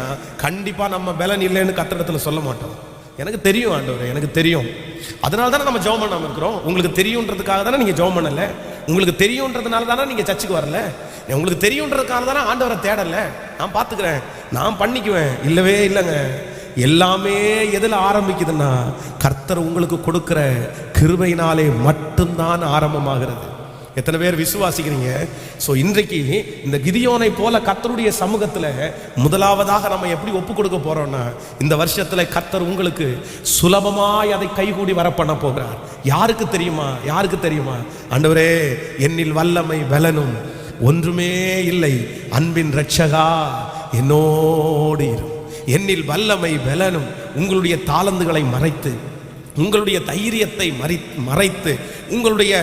கண்டிப்பா நம்ம பலன் இல்லைன்னு கர்த்தரிடத்துல சொல்ல மாட்டோம். எனக்கு தெரியும் ஆண்டவரே, எனக்கு தெரியும், அதனால தானே நம்ம ஜெபம் பண்ணாம இருக்கிறோம். உங்களுக்கு தெரியுன்றதுக்காக தானே நீங்க ஜெபம் பண்ணல, உங்களுக்கு தெரியுன்றதுனால தானே நீங்க சர்ச்சுக்கு வரல, உங்களுக்கு தெரியுன்றதுக்காக தானே ஆண்டவரை தேடல. நான் பார்த்துக்கிறேன், நான் பண்ணிக்குவேன். இல்லவே இல்லைங்க, எல்லாமே எதில் ஆரம்பிக்குதுன்னா கர்த்தர் உங்களுக்கு கொடுக்கிற கிருபையினாலே மட்டும்தான் ஆரம்பமாகிறது. எத்தனை பேர் விசுவாசிக்கிறீங்க? ஸோ இன்றைக்கு இந்த கிதியோனை போல கர்த்தருடைய சமூகத்தில் முதலாவதாக நம்ம எப்படி ஒப்பு கொடுக்க போறோம்னா, இந்த வருஷத்தில் கர்த்தர் உங்களுக்கு சுலபமாய் அதை கைகூடி வர பண்ண போகிறார். யாருக்கு தெரியுமா? யாருக்கு தெரியுமா? ஆண்டவரே, என்னில் வல்லமை பலனும் ஒன்றுமே இல்லை, அன்பின் இரட்சகா என்னோடு இரு. என்னில் வல்லமை பலனும் உங்களுடைய தாளந்துகளை மறைத்து, உங்களுடைய தைரியத்தை மறைத்து, உங்களுடைய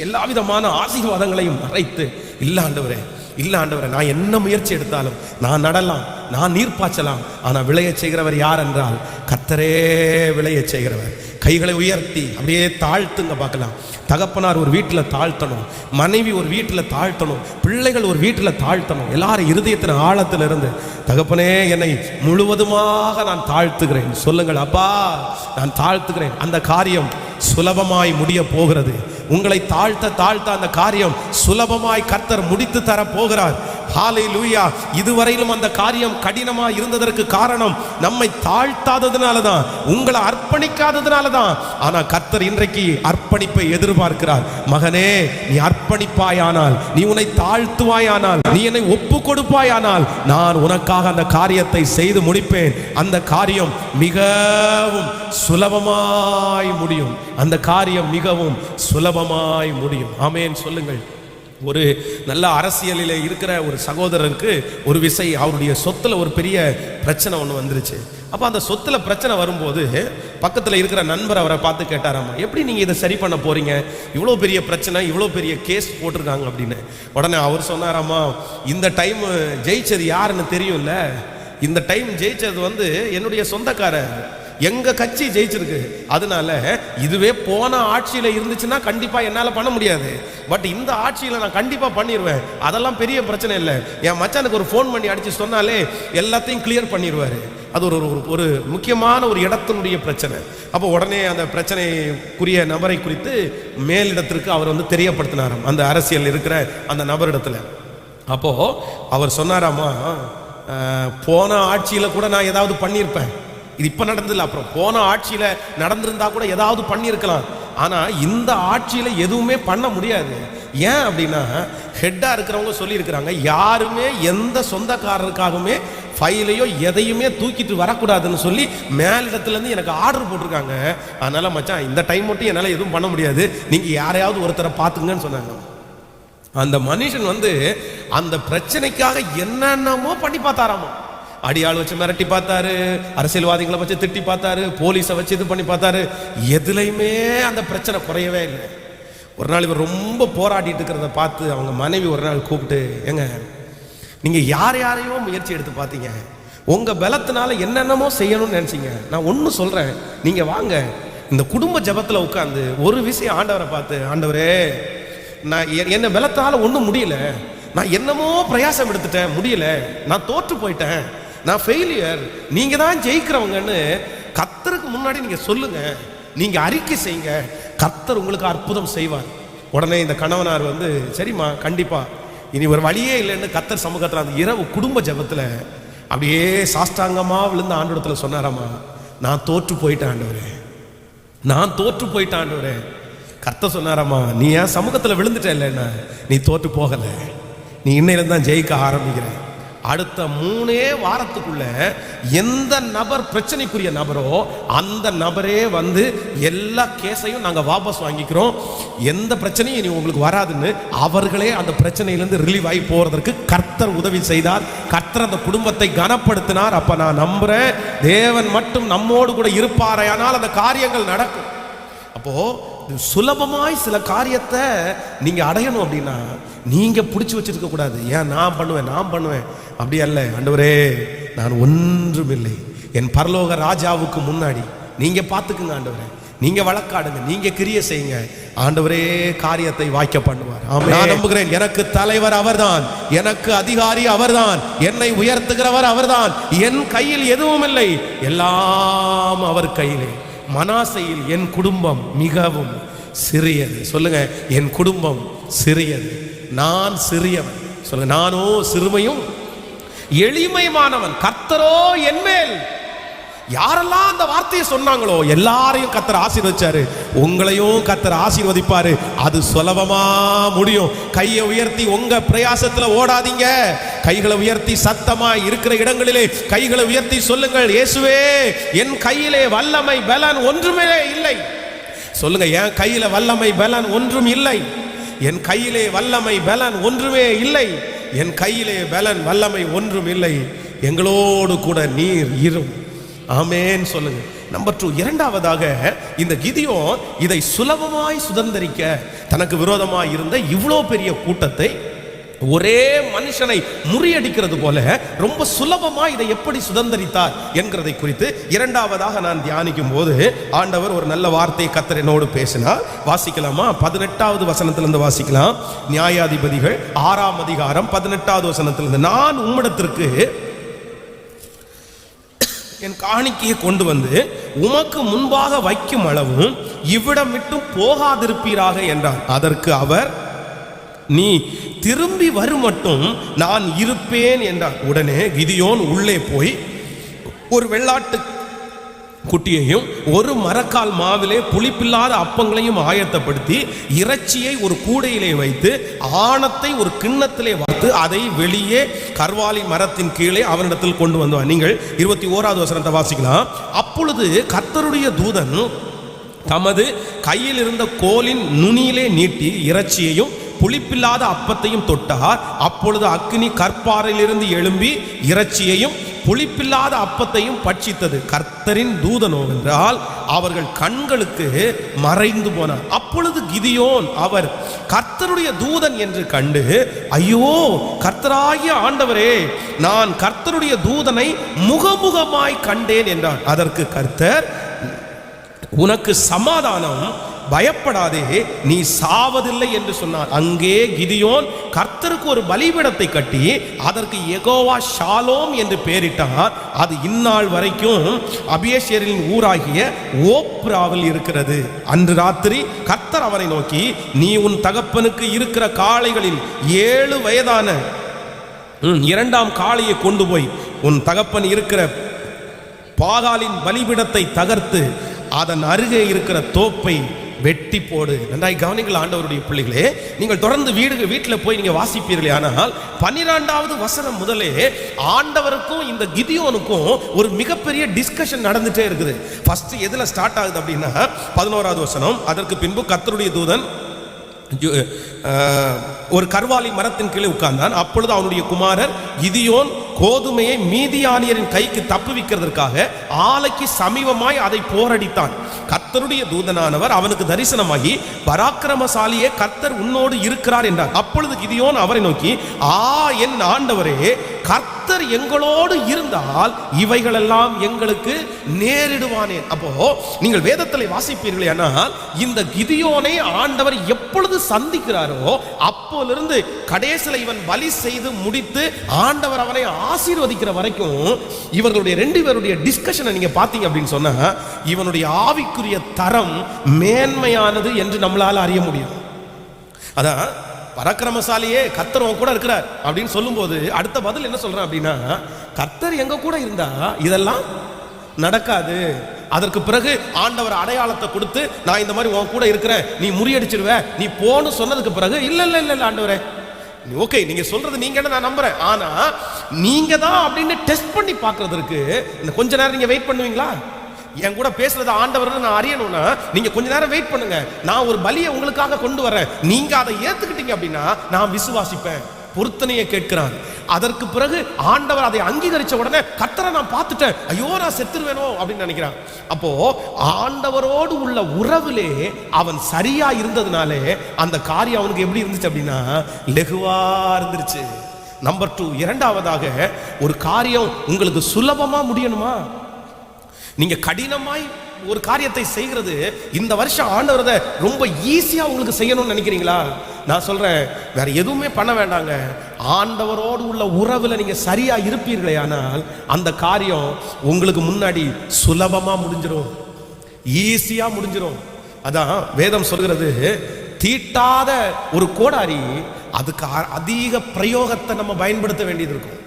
எல்லா விதமான ஆசீர்வாதங்களையும் மறைத்து, இல்ல ஆண்டவரே, இல்ல ஆண்டவரே, நான் என்ன முயற்சி எடுத்தாலும், நான் நடலாம், நான் நீர் பாய்ச்சலாம், ஆனால் விளைய செய்கிறவர் யார் என்றால் கர்த்தரே விளைய செய்கிறவர். கைகளை உயர்த்தி அப்படியே தாழ்த்துங்க பார்க்கலாம். தகப்பனார் ஒரு வீட்டில் தாழ்த்தணும், மனைவி ஒரு வீட்டில் தாழ்த்தணும், பிள்ளைகள் ஒரு வீட்டில் தாழ்த்தணும். எல்லாரும் இருதயத்தின் ஆழத்தில் இருந்து, தகப்பனே என்னை முழுவதுமாக நான் தாழ்த்துகிறேன் சொல்லுங்கள். அப்பா, நான் தாழ்த்துகிறேன். அந்த காரியம் சுலபமாய் முடிய போகிறது. உங்களை தாழ்த்த தாழ்த்த அந்த காரியம் சுலபமாய் கர்த்தர் முடித்து தர போகிறார். ஹல்லேலூயா. இதுவரையிலும் அந்த காரியம் கடினமா இருந்ததற்கு காரணம் நம்மை தாழ்த்தாததுனால தான், உங்களை அர்ப்பணிக்காததுனால தான். ஆனா கர்த்தர் இன்றைக்கு அர்ப்பணிப்பை எதிர்பார்க்கிறார். மகனே, நீ அர்ப்பணிப்பாயானால், நீ உன்னை தாழ்த்துவாயானால், நீ என்னை ஒப்பு கொடுப்பாயானால், நான் உனக்காக அந்த காரியத்தை செய்து முடிப்பேன். அந்த காரியம் மிகவும் சுலபமாய் முடியும். அந்த காரியம் மிகவும் சுலபமாய் முடியும். ஆமென் சொல்லுங்கள். ஒரு நல்ல அரசியலில் இருக்கிற ஒரு சகோதரருக்கு ஒரு விசை அவருடைய சொத்துல ஒரு பெரிய பிரச்சனை ஒன்று வந்துருச்சு. அப்போ அந்த சொத்துல பிரச்சனை வரும்போது பக்கத்தில் இருக்கிற நண்பர் அவரை பார்த்து கேட்டாராமா, எப்படி நீங்கள் இதை சரி பண்ண போறீங்க? இவ்வளோ பெரிய பிரச்சனை, இவ்வளோ பெரிய கேஸ் போட்டிருக்காங்க அப்படின்னு. உடனே அவர் சொன்னாராமா, இந்த டைம் ஜெயிச்சது யாருன்னு தெரியும்ல, இந்த டைம் ஜெயிச்சது என்னுடைய சொந்தக்காரர், எங்க கட்சி ஜெயிச்சிருக்கு. அதனால இதுவே போன ஆட்சியில இருந்துச்சுன்னா கண்டிப்பா என்னால பண்ண முடியாது, பட் இந்த ஆட்சியில நான் கண்டிப்பா பண்ணிடுவேன். அதெல்லாம் பெரிய பிரச்சனை இல்லை. என் மச்சானுக்கு ஒரு ஃபோன் பண்ணி அடிச்சு சொன்னாலே எல்லாத்தையும் கிளியர் பண்ணிடுவாரு. அது ஒரு முக்கியமான ஒரு இடத்தினுடைய பிரச்சனை. அப்போ உடனே அந்த பிரச்சனைக்குரிய நபரை குறித்து மேலிடத்திற்கு அவர் தெரியப்படுத்தினாராம், அந்த அரசியல் இருக்கிற அந்த நபரிடத்துல. அப்போ அவர் சொன்னாராமா, போன ஆட்சியில கூட நான் ஏதாவது பண்ணியிருப்பேன், இது இப்ப நடந்ததில்ல, அப்புறம் போன ஆட்சியில நடந்திருந்தா கூட ஏதாவது பண்ணியிருக்கலாம், ஆனா இந்த ஆட்சியில எதுவுமே பண்ண முடியாது. ஏன் அப்படின்னா, ஹெட்டா இருக்கிறவங்க சொல்லி இருக்கிறாங்க, யாருமே எந்த சொந்தக்காரருக்காகவுமே ஃபைலையோ எதையுமே தூக்கிட்டு வரக்கூடாதுன்னு சொல்லி மேலிடத்துல இருந்து எனக்கு ஆர்டர் போட்டிருக்காங்க. அதனால மச்சான், இந்த டைம் மட்டும் என்னால எதுவும் பண்ண முடியாது, நீங்க யாரையாவது ஒருத்தரை பாத்துங்கன்னு சொன்னாங்க. அந்த மனுஷன் அந்த பிரச்சனைக்காக என்னென்னமோ பண்ணி பார்த்தாராமா. அடியாள் வச்சு மிரட்டி பார்த்தாரு, அரசியல்வாதிகளை வச்சு திட்டி பார்த்தாரு, போலீஸை வச்சு இது பண்ணி பார்த்தாரு, எதுலையுமே அந்த பிரச்சனை குறையவே இல்லை. ஒரு நாள் இவர் ரொம்ப போராடிட்டு இருக்கிறத பார்த்து அவங்க மனைவி ஒரு நாள் கூப்பிட்டு, ஏங்க, நீங்க யாரையோ முயற்சி எடுத்து பார்த்தீங்க, உங்க பலத்தினால என்னென்னமோ செய்யணும்னு நினைச்சீங்க, நான் ஒன்னு சொல்றேன், நீங்க வாங்க இந்த குடும்ப ஜபத்துல உட்கார்ந்து ஒரு விஷயம் ஆண்டவரை பார்த்து, ஆண்டவரே, நான் என்ன பலத்தால ஒன்றும் முடியல, நான் என்னமோ பிரயாசம் எடுத்துட்டேன், முடியல, நான் தோற்று போயிட்டேன், நான் ஃபெயிலியர், நீங்க தான் ஜெயிக்கிறவங்கன்னு கர்த்தருக்கு முன்னாடி நீங்க சொல்லுங்க, நீங்க அறிக்கை செய்யுங்க, கர்த்தர் உங்களுக்கு அற்புதம் செய்வார். உடனே இந்த கணவனார் சரிம்மா, கண்டிப்பா, இனி ஒரு வழியே இல்லைன்னு கர்த்தர் சமூகத்தில் அந்த இரவு குடும்ப ஜபத்துல அப்படியே சாஷ்டாங்கமா விழுந்த ஆண்டவரத்துல சொன்னாராமா, நான் தோற்று போயிட்டேன் ஆண்டவரே, நான் தோற்று போயிட்டேன் ஆண்டவரே. கர்த்தர் சொன்னாராமா, நீ என் சமூகத்துல விழுந்துட்ட இல்லைன்னா நீ தோற்று போகல, நீ இன்னையில தான் ஜெயிக்க ஆரம்பிக்கிற. அடுத்த 3 வாரத்துக்குள்ள எந்த நபர் பிரச்சனைக்குரிய நபரோ அந்த நபரே எல்லா கேஸையும் நாங்க வாபஸ் வாங்கிக்கிறோம், எந்த பிரச்சனையும் இனி உங்களுக்கு வராதுன்னு அவர்களே அந்த பிரச்சனையிலிருந்து ரிலீவ் ஆகி போறதற்கு கர்த்தர் உதவி செய்தார். கர்த்தர் அந்த குடும்பத்தை கனப்படுத்தினார். அப்ப நான் நம்புறேன், தேவன் மட்டும் நம்மோடு கூட இருப்பாரையானால் அந்த காரியங்கள் நடக்கும். அப்போ சுலபமாய் சில காரியத்தை நீங்க அடையணும் அப்படின்னா நீங்க பிடிச்சு வச்சிருக்க கூடாது. ஏன் நான் பண்ணுவேன் அப்படி அல்ல. ஆண்டவரே, நான் ஒன்றுமில்லை, என் பரலோக ராஜாவுக்கு முன்னாடி நீங்க பார்த்துக்குங்க ஆண்டவரே, நீங்க வழக்காடுங்க, நீங்க கிரியை செய்யுங்க, ஆண்டவரே காரியத்தை வாய்க்க பண்ணுவார். நான் நம்புகிறேன், எனக்கு தலைவர் அவர்தான், எனக்கு அதிகாரி அவர்தான், என்னை உயர்த்துகிறவர் அவர்தான், என் கையில் எதுவும் இல்லை, எல்லாம் அவர் கையிலே. மனாசையில் என் குடும்பம் மிகவும் சிறியது. சொல்லுங்க, என் குடும்பம் சிறியது, நான் சிறியவன். சொல்லுங்க, நானோ சிறுமையும் எளிமையானவன், கர்த்தரோ என்மேல் யாரெல்லாம் அந்த வார்த்தையை சொன்னாங்களோ எல்லாரையும் கர்த்தர் ஆசீர்வதிச்சாரு. உங்களையும் கர்த்தர் ஆசீர்வதிப்பாரு. அது சுலபமா முடியும். கையை உயர்த்தி உங்க பிரயாசத்துல ஓடாதீங்க. கைகளை உயர்த்தி சத்தமா இருக்கிற இடங்களிலே கைகளை உயர்த்தி சொல்லுங்கள், இயேசுவே என் கையிலே வல்லமை பலன் ஒன்றுமே இல்லை. சொல்லுங்க, என் கையில வல்லமை பலன் ஒன்றும் இல்லை. என் கையிலே வல்லமை பலன் ஒன்றுமே இல்லை. என் கையிலே பலன் வல்லமை ஒன்றும் இல்லை. எங்களோடு கூட நீர் இரும். ஆமென் சொல்லுங்க. நம்பர் 2, இரண்டாவதாக இந்த கிதியோன் இதை சுலபமாய் சுதந்தரிக்க, தனக்கு விரோதமாய் இருந்த இவ்வளோ பெரிய கூட்டத்தை ஒரே மனுஷனை முறியடிக்கிறது போல ரொம்ப சுலபமா இதை எப்படி சுதந்தரித்தார் என்கிறதை குறித்து இரண்டாவதாக நான் தியானிக்கும் போது ஆண்டவர் ஒரு நல்ல வார்த்தையை கர்த்தர் என்னோடு பேசினார். வாசிக்கலாமா? 18வது வசனத்திலிருந்து வாசிக்கலாம். நியாயாதிபதிகள் 6ஆம் அதிகாரம் 18வது வசனத்திலிருந்து, நான் உம்மிடத்திற்கு என் காணிக்கையை கொண்டு வந்து உமக்கு முன்பாக வைக்கும் அளவும் இவ்விடம் விட்டு போகாதிருப்பீராக என்றார். அதற்கு அவர், நீ திரும்பி வரும் மட்டும் நான் இருப்பேன் என்றார். உடனே கிதியோன் உள்ளே போய் ஒரு வெள்ளாட்டு குட்டியையும் ஒரு மரக்கால் மாவிலே புளிப்பில்லாத அப்பங்களையும் ஆயத்தப்படுத்தி இறைச்சியை ஒரு கூடையிலே வைத்து ஆணத்தை ஒரு கிண்ணத்திலே வைத்து அதை வெளியே கர்வாலி மரத்தின் கீழே அவனிடத்தில் கொண்டு வந்தார். நீங்கள் 21வது வசனத்தை வாசிக்கலாம். அப்பொழுது கர்த்தருடைய தூதன் தமது கையில் இருந்த கோலின் நுனியிலே நீட்டி இறைச்சியையும் புளிப்பில்லாத அப்பத்தையும் தொட்டார். அப்பொழுது அக்கினி கற்பாறையிலிருந்து எழும்பி இறைச்சியையும் புளிப்பில்லாத அப்பத்தையும் பட்சித்தது. கர்த்தரின் தூதனோ என்றால் அவர்கள் கண்களுக்கு மறைந்து போனார். அப்பொழுது கிதியோன் அவர் கர்த்தருடைய தூதன் என்று கண்டு, ஐயோ கர்த்தராகிய ஆண்டவரே, நான் கர்த்தருடைய தூதனை முகமுகமாய் கண்டேன் என்றார். அதற்கு கர்த்தர், உனக்கு சமாதானம், பயப்படாதே, நீ சாவதில்லை என்று சொன்னார். அங்கே கிதியோன் கர்த்தருக்கு ஒரு பலிபீடத்தை கட்டி அதற்கு யெகோவா ஷாலோம் என்று பெயரிட்டார். அது இந்நாள் வரைக்கும் அபியேசேரின் ஊராகிய ஓப்ராவில் இருக்கிறது. அன்று ராத்திரி கர்த்தர் அவனை நோக்கி, நீ உன் தகப்பனுக்கு இருக்கிற காளைகளில் 7 வயதான 2ஆம் காளையை கொண்டு போய் உன் தகப்பன் இருக்கிற பாகாலின் பலிபீடத்தை தகர்த்து அதன் அருகே இருக்கிற தோப்பை வெட்டி போடு. நன்றாய் கவனிங்கள் ஆண்டவருடைய பிள்ளைகளே, நீங்கள் தொடர்ந்து வீட்டில் போய் நீங்க வாசிப்பீர்களே. ஆனால் 12வது வசனம் முதலே ஆண்டவருக்கும் இந்த கிதியோனுக்கும் ஒரு மிகப்பெரிய டிஸ்கஷன் நடந்துட்டே இருக்குது. ஃபர்ஸ்ட் எதுல ஸ்டார்ட் ஆகுது அப்படின்னா 11வது வசனம். அதற்கு பின்பு கர்த்தருடைய தூதன் ஒரு கர்வாலி மரத்தின் கீழே உட்கார்ந்தான். அப்பொழுது அவனுடைய குமாரர் கிதியோன் கோதுமையை மீதியானியரின் கைக்கு தப்புவிக்கிறதற்காக ஆலைக்கு சமீபமாய் அதை போரடித்தான். கர்த்தருடைய தூதனானவர் அவனுக்கு தரிசனமாகி, பராக்கிரமசாலியே, கர்த்தர் உன்னோடு இருக்கிறார் என்றார். அப்பொழுது கிதியோன் அவரை நோக்கி, என் ஆண்டவரே, கர்த்தர் எங்களோடு இருந்தால் இவைகளெல்லாம் எங்களுக்கு நேரிடுவானேன். அப்போ நீங்கள் வேதத்தில் வாசிப்பீர்களே, ஆனால் இந்த கிதியோனை ஆண்டவர் எப்பொழுது சந்திக்கிறாரோ அப்போலிருந்து கடைசியில் இவன் பலி செய்து முடித்து ஆண்டவர் அவனை ஆசீர்வதிக்கிற வரைக்கும் இவர்களுடைய 2 பேருடைய டிஸ்கஷனை நீங்க பார்த்தீங்க அப்படின்னு சொன்னா, இவனுடைய ஆவிக்குரிய தரம் மேன்மையானது என்று நம்மளால அறிய முடியும். அதான் பராக்கிரமசாலியே, கர்த்தர் உன் கூட இருக்கிறார் அப்படின்னு சொல்லும்போது அடுத்த பதில் என்ன சொல்றான் அப்படின்னா, கர்த்தர் எங்க கூட இருந்தா இதெல்லாம் நடக்காது. அதற்கு பிறகு ஆண்டவர் அடையாளத்தை கொடுத்து, நான் இந்த மாதிரி உன் கூட இருக்கிறேன், நீ முறியடிச்சிருவ, நீ போன்னு சொன்னதுக்கு பிறகு இல்ல இல்ல இல்ல ஆண்டவரே, ஓகே நீங்க சொல்றது நீங்க நான் நம்புறேன், ஆனா நீங்க தான் அப்படின்னு டெஸ்ட் பண்ணி பார்க்கிறதுக்கு இந்த கொஞ்ச நேரம் நீங்க வெயிட் பண்ணுவீங்களா? என் கூட பேசுறது ஆண்டவர் நான் அறியணும்னா நீங்க கொஞ்ச நேரம் வெயிட் பண்ணுங்க. நான் ஒரு பலியை உங்களுக்காக கொண்டு வரேன், நீங்க அதை ஏத்துக்கிட்டீங்க அப்படின்னா நான் விசுவாசிப்பேன். பொருத்தனையை கேட்கிறான். அதற்கு பிறகு ஆண்டவர் அதை அங்கீகரிச்ச உடனே கர்த்தரை நான் பார்த்துட்டேன், ஐயோ நான் செத்துருவேனோ அப்படின்னு நினைக்கிறான். அப்போ ஆண்டவரோடு உள்ள உறவிலே அவன் சரியா இருந்ததுனாலே அந்த காரியம் அவனுக்கு எப்படி இருந்துச்சு அப்படின்னா லெகுவா இருந்துருச்சு. நம்பர் 2, இரண்டாவதாக ஒரு காரியம் உங்களுக்கு சுலபமா முடியணுமா? நீங்க கடினமாய் ஒரு காரியத்தை செய்கிறது இந்த வருஷம் ஆண்டவரதை ரொம்ப ஈஸியா உங்களுக்கு செய்யணும்னு நினைக்கிறீங்களா? நான் சொல்றேன், வேற எதுவுமே பண்ண வேண்டாங்க. ஆண்டவரோடு உள்ள உறவுல நீங்க சரியா இருப்பீர்களே, ஆனால் அந்த காரியம் உங்களுக்கு முன்னாடி சுலபமா முடிஞ்சிடும், ஈஸியா முடிஞ்சிடும். அதான் வேதம் சொல்கிறது, தீட்டாத ஒரு கோடாரி அதுக்கு அதிக பிரயோகத்தை நம்ம பயன்படுத்த வேண்டியது இருக்கும்.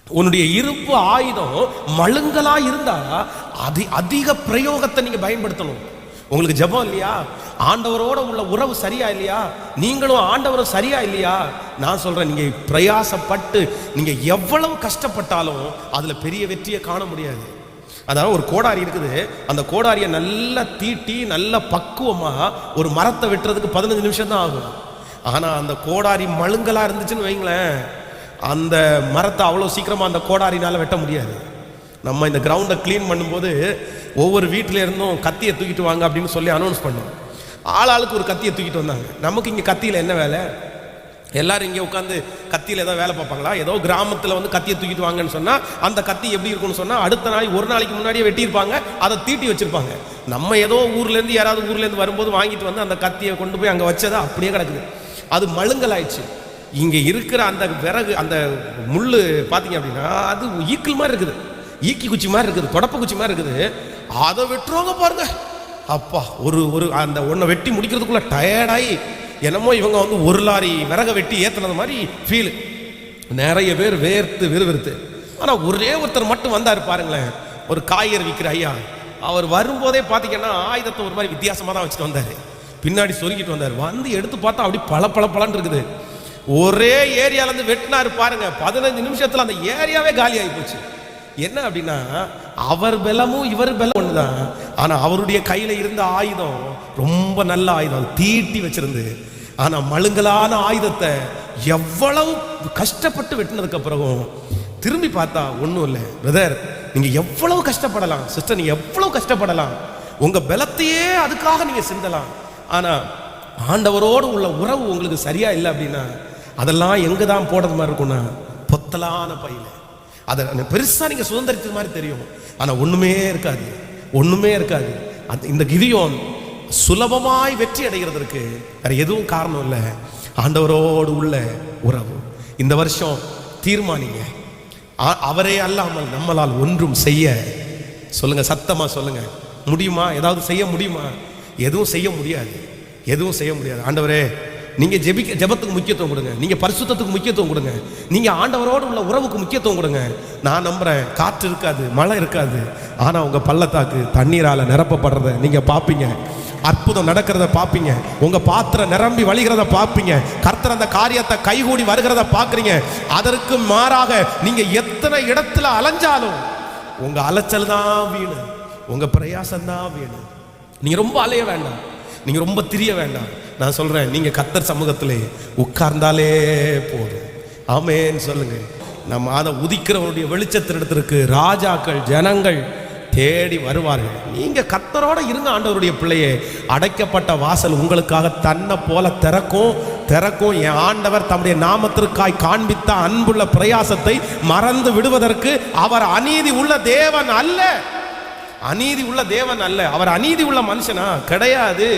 உன்னுடைய இருப்பு ஆயுதம் மழுங்கலா இருந்தா அதிக பிரயோகத்தை நீங்க பயன்படுத்தணும். உங்களுக்கு ஜெபம் இல்லையா? ஆண்டவரோட உள்ள உறவு சரியா இல்லையா? நீங்களும் ஆண்டவரும் சரியா இல்லையா? நான் சொல்றேன், நீங்க பிரயாசப்பட்டு நீங்க எவ்வளவு கஷ்டப்பட்டாலும் அதுல பெரிய வெற்றியை காண முடியாது. அதாவது ஒரு கோடாரி இருக்குது, அந்த கோடாரியை நல்லா தீட்டி நல்ல பக்குவமா ஒரு மரத்தை வெட்டுறதுக்கு 15 நிமிஷம் தான் ஆகும். ஆனா அந்த கோடாரி மழுங்கலா இருந்துச்சுன்னு வைங்களேன், அந்த மரத்தை அவ்வளோ சீக்கிரமா அந்த கோடாரினால வெட்ட முடியாது. நம்ம இந்த கிரவுண்டை கிளீன் பண்ணும்போது ஒவ்வொரு வீட்டில இருந்தும் கத்தியை தூக்கிட்டு வாங்க அப்படின்னு சொல்லி அனௌன்ஸ் பண்ணோம். ஆளாளுக்கு ஒரு கத்தியை தூக்கிட்டு வந்தாங்க. நமக்கு இங்கே கத்தியில் என்ன வேலை? எல்லாரும் இங்கே உட்காந்து கத்தியில் ஏதோ வேலை பார்ப்பாங்களா? ஏதோ கிராமத்தில் வந்து கத்தியை தூக்கிட்டு வாங்கன்னு சொன்னால் அந்த கத்தி எப்படி இருக்குன்னு சொன்னால் அடுத்த நாள் ஒரு நாளைக்கு முன்னாடியே வெட்டியிருப்பாங்க, அதை தீட்டி வச்சிருப்பாங்க. நம்ம ஏதோ ஊர்லேருந்து யாராவது ஊர்லேருந்து வரும்போது வாங்கிட்டு வந்து அந்த கத்தியை கொண்டு போய் அங்கே வச்சதா அப்படியே கிடக்குது. அது மழுங்கலாயிடுச்சு. இங்கே இருக்கிற அந்த விறகு அந்த முள் பார்த்தீங்க அப்படின்னா அது ஈக்கிள் மாதிரி இருக்குது, ஈக்கி குச்சி மாதிரி இருக்குது, தொடப்ப குச்சி மாதிரி இருக்குது. அதை வெட்டுறவங்க பாருங்க, அப்பா ஒரு அந்த ஒன்றை வெட்டி முடிக்கிறதுக்குள்ள டயர்டாகி என்னமோ இவங்க வந்து ஒரு லாரி விறக வெட்டி ஏற்றுனது மாதிரி ஃபீல். நிறைய பேர் வேர்த்து விறுவிறுத்து. ஆனால் ஒரே ஒருத்தர் மட்டும் வந்தார் பாருங்களேன், ஒரு காய்கறி விற்கிற ஐயா. அவர் வரும்போதே பார்த்தீங்கன்னா ஆயுதத்தை ஒரு மாதிரி வித்தியாசமாக தான் வச்சுட்டு வந்தார், பின்னாடி சொருகிட்டு வந்தார். வந்து எடுத்து பார்த்தா அப்படி பளபளன்னு இருக்குது. ஒரே ஏரியாலேருந்து வெட்டினாரு பாருங்க, 15 நிமிஷத்தில் அந்த ஏரியாவே காலி ஆகி போச்சு. என்ன அப்படின்னா அவர் பலமும் இவர் பலம் ஒண்ணுதான். ஆனா அவருடைய கையில இருந்த ஆயுதம் ரொம்ப நல்ல ஆயுதம், தீட்டி வச்சிருந்து. ஆனா மழுங்கலான ஆயுதத்தை எவ்வளவு கஷ்டப்பட்டு வெட்டினதுக்கு அப்புறம் திரும்பி பார்த்தா ஒன்றும் இல்லை. பிரதர், நீங்க எவ்வளவு கஷ்டப்படலாம், சிஸ்டர் நீங்க எவ்வளவு கஷ்டப்படலாம், உங்க பலத்தையே அதுக்காக நீங்க சிந்தலாம். ஆனா ஆண்டவரோடு உள்ள உறவு உங்களுக்கு சரியா இல்லை அப்படின்னா அதெல்லாம் எங்க தான் போடுறது மாதிரி இருக்கும்னா பொத்தலான பையில. அதை பெருசா நீங்க சுதந்திரித்தது மாதிரி தெரியும், ஆனா ஒண்ணுமே இருக்காது, ஒண்ணுமே இருக்காது. இந்த கிதியோன் சுலபமாய் வெற்றி அடைகிறதுக்கு வேற எதுவும் காரணம் இல்லை, ஆண்டவரோடு உள்ள உறவு. இந்த வருஷம் தீர்மானிங்க, அவரே அல்லாமல் நம்மளால் ஒன்றும் செய்ய சொல்லுங்க, சத்தமா சொல்லுங்க. முடியுமா? ஏதாவது செய்ய முடியுமா? எதுவும் செய்ய முடியாது, எதுவும் செய்ய முடியாது. ஆண்டவரே, நீங்க ஜெபத்துக்கு முக்கியத்துவம் கொடுங்க, நீங்க பரிசுத்தத்துக்கு முக்கியத்துவம் கொடுங்க, நீங்க ஆண்டவரோடு உள்ள உறவுக்கு முக்கியத்துவம் கொடுங்க. நான் நம்புறேன், காற்று இருக்காது, மழை இருக்காது, ஆனா உங்க பள்ளத்தாக்கு தண்ணீரால நிரப்பப்படுறத நீங்க பாப்பீங்க, அற்புதம் நடக்கிறத பாப்பீங்க, உங்க பாத்திரம் நிரம்பி வழிகிறத பாப்பீங்க, கர்த்தர் அந்த காரியத்தை கைகூடி வருகிறத பாக்குறீங்க. அதற்கு மாறாக நீங்க எத்தனை இடத்துல அலைஞ்சாலும் உங்க அலைச்சல் தான் வீணு, உங்க பிரயாசம் தான் வீணு. நீங்க ரொம்ப அலைய வேண்டாம், நீங்க ரொம்ப திரிய வேண்டாம். நான் சொல்றேன், நீங்க கர்த்தர் சமூகத்திலே உட்கார்ந்தாலே போதும். ஆமென் சொல்லுங்க. நம்ம அதை உதிக்கிறவருடைய வெளிச்சத்திற்கு ராஜாக்கள் ஜனங்கள் தேடி வருவார்கள். நீங்க கர்த்தரோட இருங்க ஆண்டவருடைய பிள்ளையே. அடைக்கப்பட்ட வாசல் உங்களுக்காக தன்னை போல திறக்கும். என் ஆண்டவர் தம்முடைய நாமத்திற்காய் காண்பித்த அன்புள்ள பிரயாசத்தை மறந்து விடுவதற்கு அவர் அநீதி உள்ள தேவன் அல்ல, அநீதி உள்ள தேவன் அல்ல. அவர் அநீதி உள்ள மனுஷனா? கிடையாது,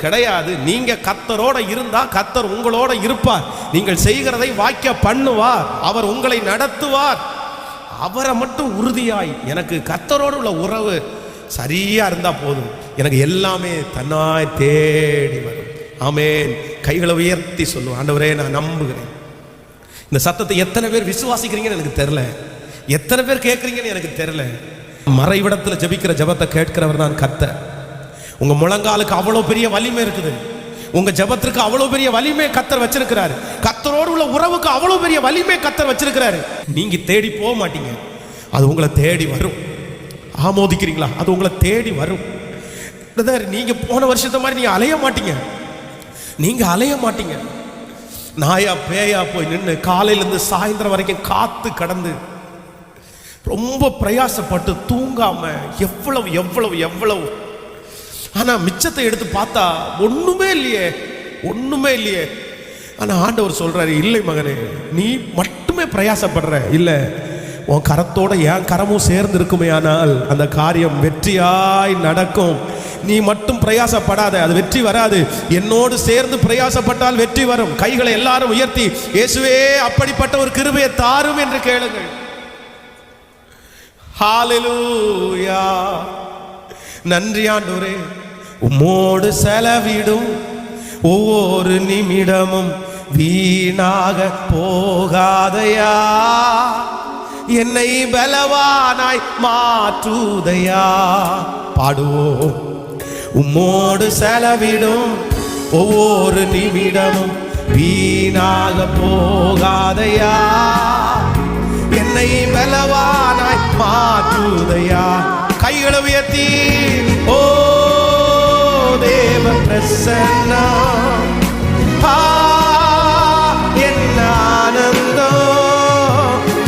கிடையாது. நீங்க கர்த்தரோட இருந்தா கர்த்தர் உங்களோட இருப்பார், நீங்கள் செய்கிறதை வாய்க்க பண்ணுவார், அவர் உங்களை நடத்துவார். அவரை மட்டும் உறுதியாய், எனக்கு கர்த்தரோடு உள்ள உறவு சரியா இருந்தா போதும், எனக்கு எல்லாமே தன்னாய் தேடி வரும். ஆமென். கைகளை உயர்த்தி சொல்லுவோம், ஆண்டவரே நான் நம்புகிறேன். இந்த சத்தத்தை எத்தனை பேர் விசுவாசிக்கிறீங்கன்னு எனக்கு தெரியல, எத்தனை பேர் கேட்குறீங்கன்னு எனக்கு தெரியல. மறைவிடத்தில் ஜெபிக்கிற ஜெபத்தை கேட்கிறவர் தான் கர்த்தர். உங்க முழங்காலுக்கு அவ்வளவு பெரிய வலிமை இருக்குது, உங்க ஜெபத்திற்கு அவ்வளவு பெரிய வலிமை கர்த்தர் வச்சிருக்கிறாரு, கர்த்தரோடு உள்ள உறவுக்கு அவ்வளவு பெரிய வலிமை கர்த்தர் வச்சிருக்கிறாரு. நீங்க தேடி போக மாட்டீங்க, அது உங்களை தேடி வரும். ஆமோதிக்கிறீங்களா? அது உங்களை தேடி வரும். நீங்க போன வருஷத்தை மாதிரி நீங்க அலைய மாட்டீங்க, நீங்க அலைய மாட்டீங்க. நாயா பேயா போய் நின்று காலையிலிருந்து சாயந்தரம் வரைக்கும் காத்து கடந்து ரொம்ப பிரயாசப்பட்டு தூங்காம எவ்வளவு எவ்வளவு எவ்வளவு, ஆனா மிச்சத்தை எடுத்து பார்த்தா ஒண்ணுமே இல்லையே, ஒண்ணுமே இல்லையே. ஆனா ஆண்டவர் சொல்றாரு, இல்லை மகனே, நீ மட்டுமே பிரயாசப்படுற இல்ல, உன் கரத்தோட என் கரமும் சேர்ந்து இருக்குமே, ஆனால் அந்த காரியம் வெற்றியாய் நடக்கும். நீ மட்டும் பிரயாசப்படாத, அது வெற்றி வராது. என்னோடு சேர்ந்து பிரயாசப்பட்டால் வெற்றி வரும். கைகளை எல்லாரும் உயர்த்தி, இயேசுவே அப்படிப்பட்ட ஒரு கிருபையை தாரும் என்று கேளுங்கள். ஹalleluya. நன்றி ஆண்டவரே, உம்மோடு செலவிடும் ஒவ்வொரு நிமிடமும் வீணாக போகாதையா. என்னை பலவானாய் மாற்றுதையா. பாடுவோம். உம்மோடு செலவிடும் ஒவ்வொரு நிமிடமும் வீணாக போகாதையா. என்னை பலவானாய் மாற்றுதையா. கைகளை உயர்த்தி ஓ தேவ பிரசன்னம் என்ன ஆனந்தம்.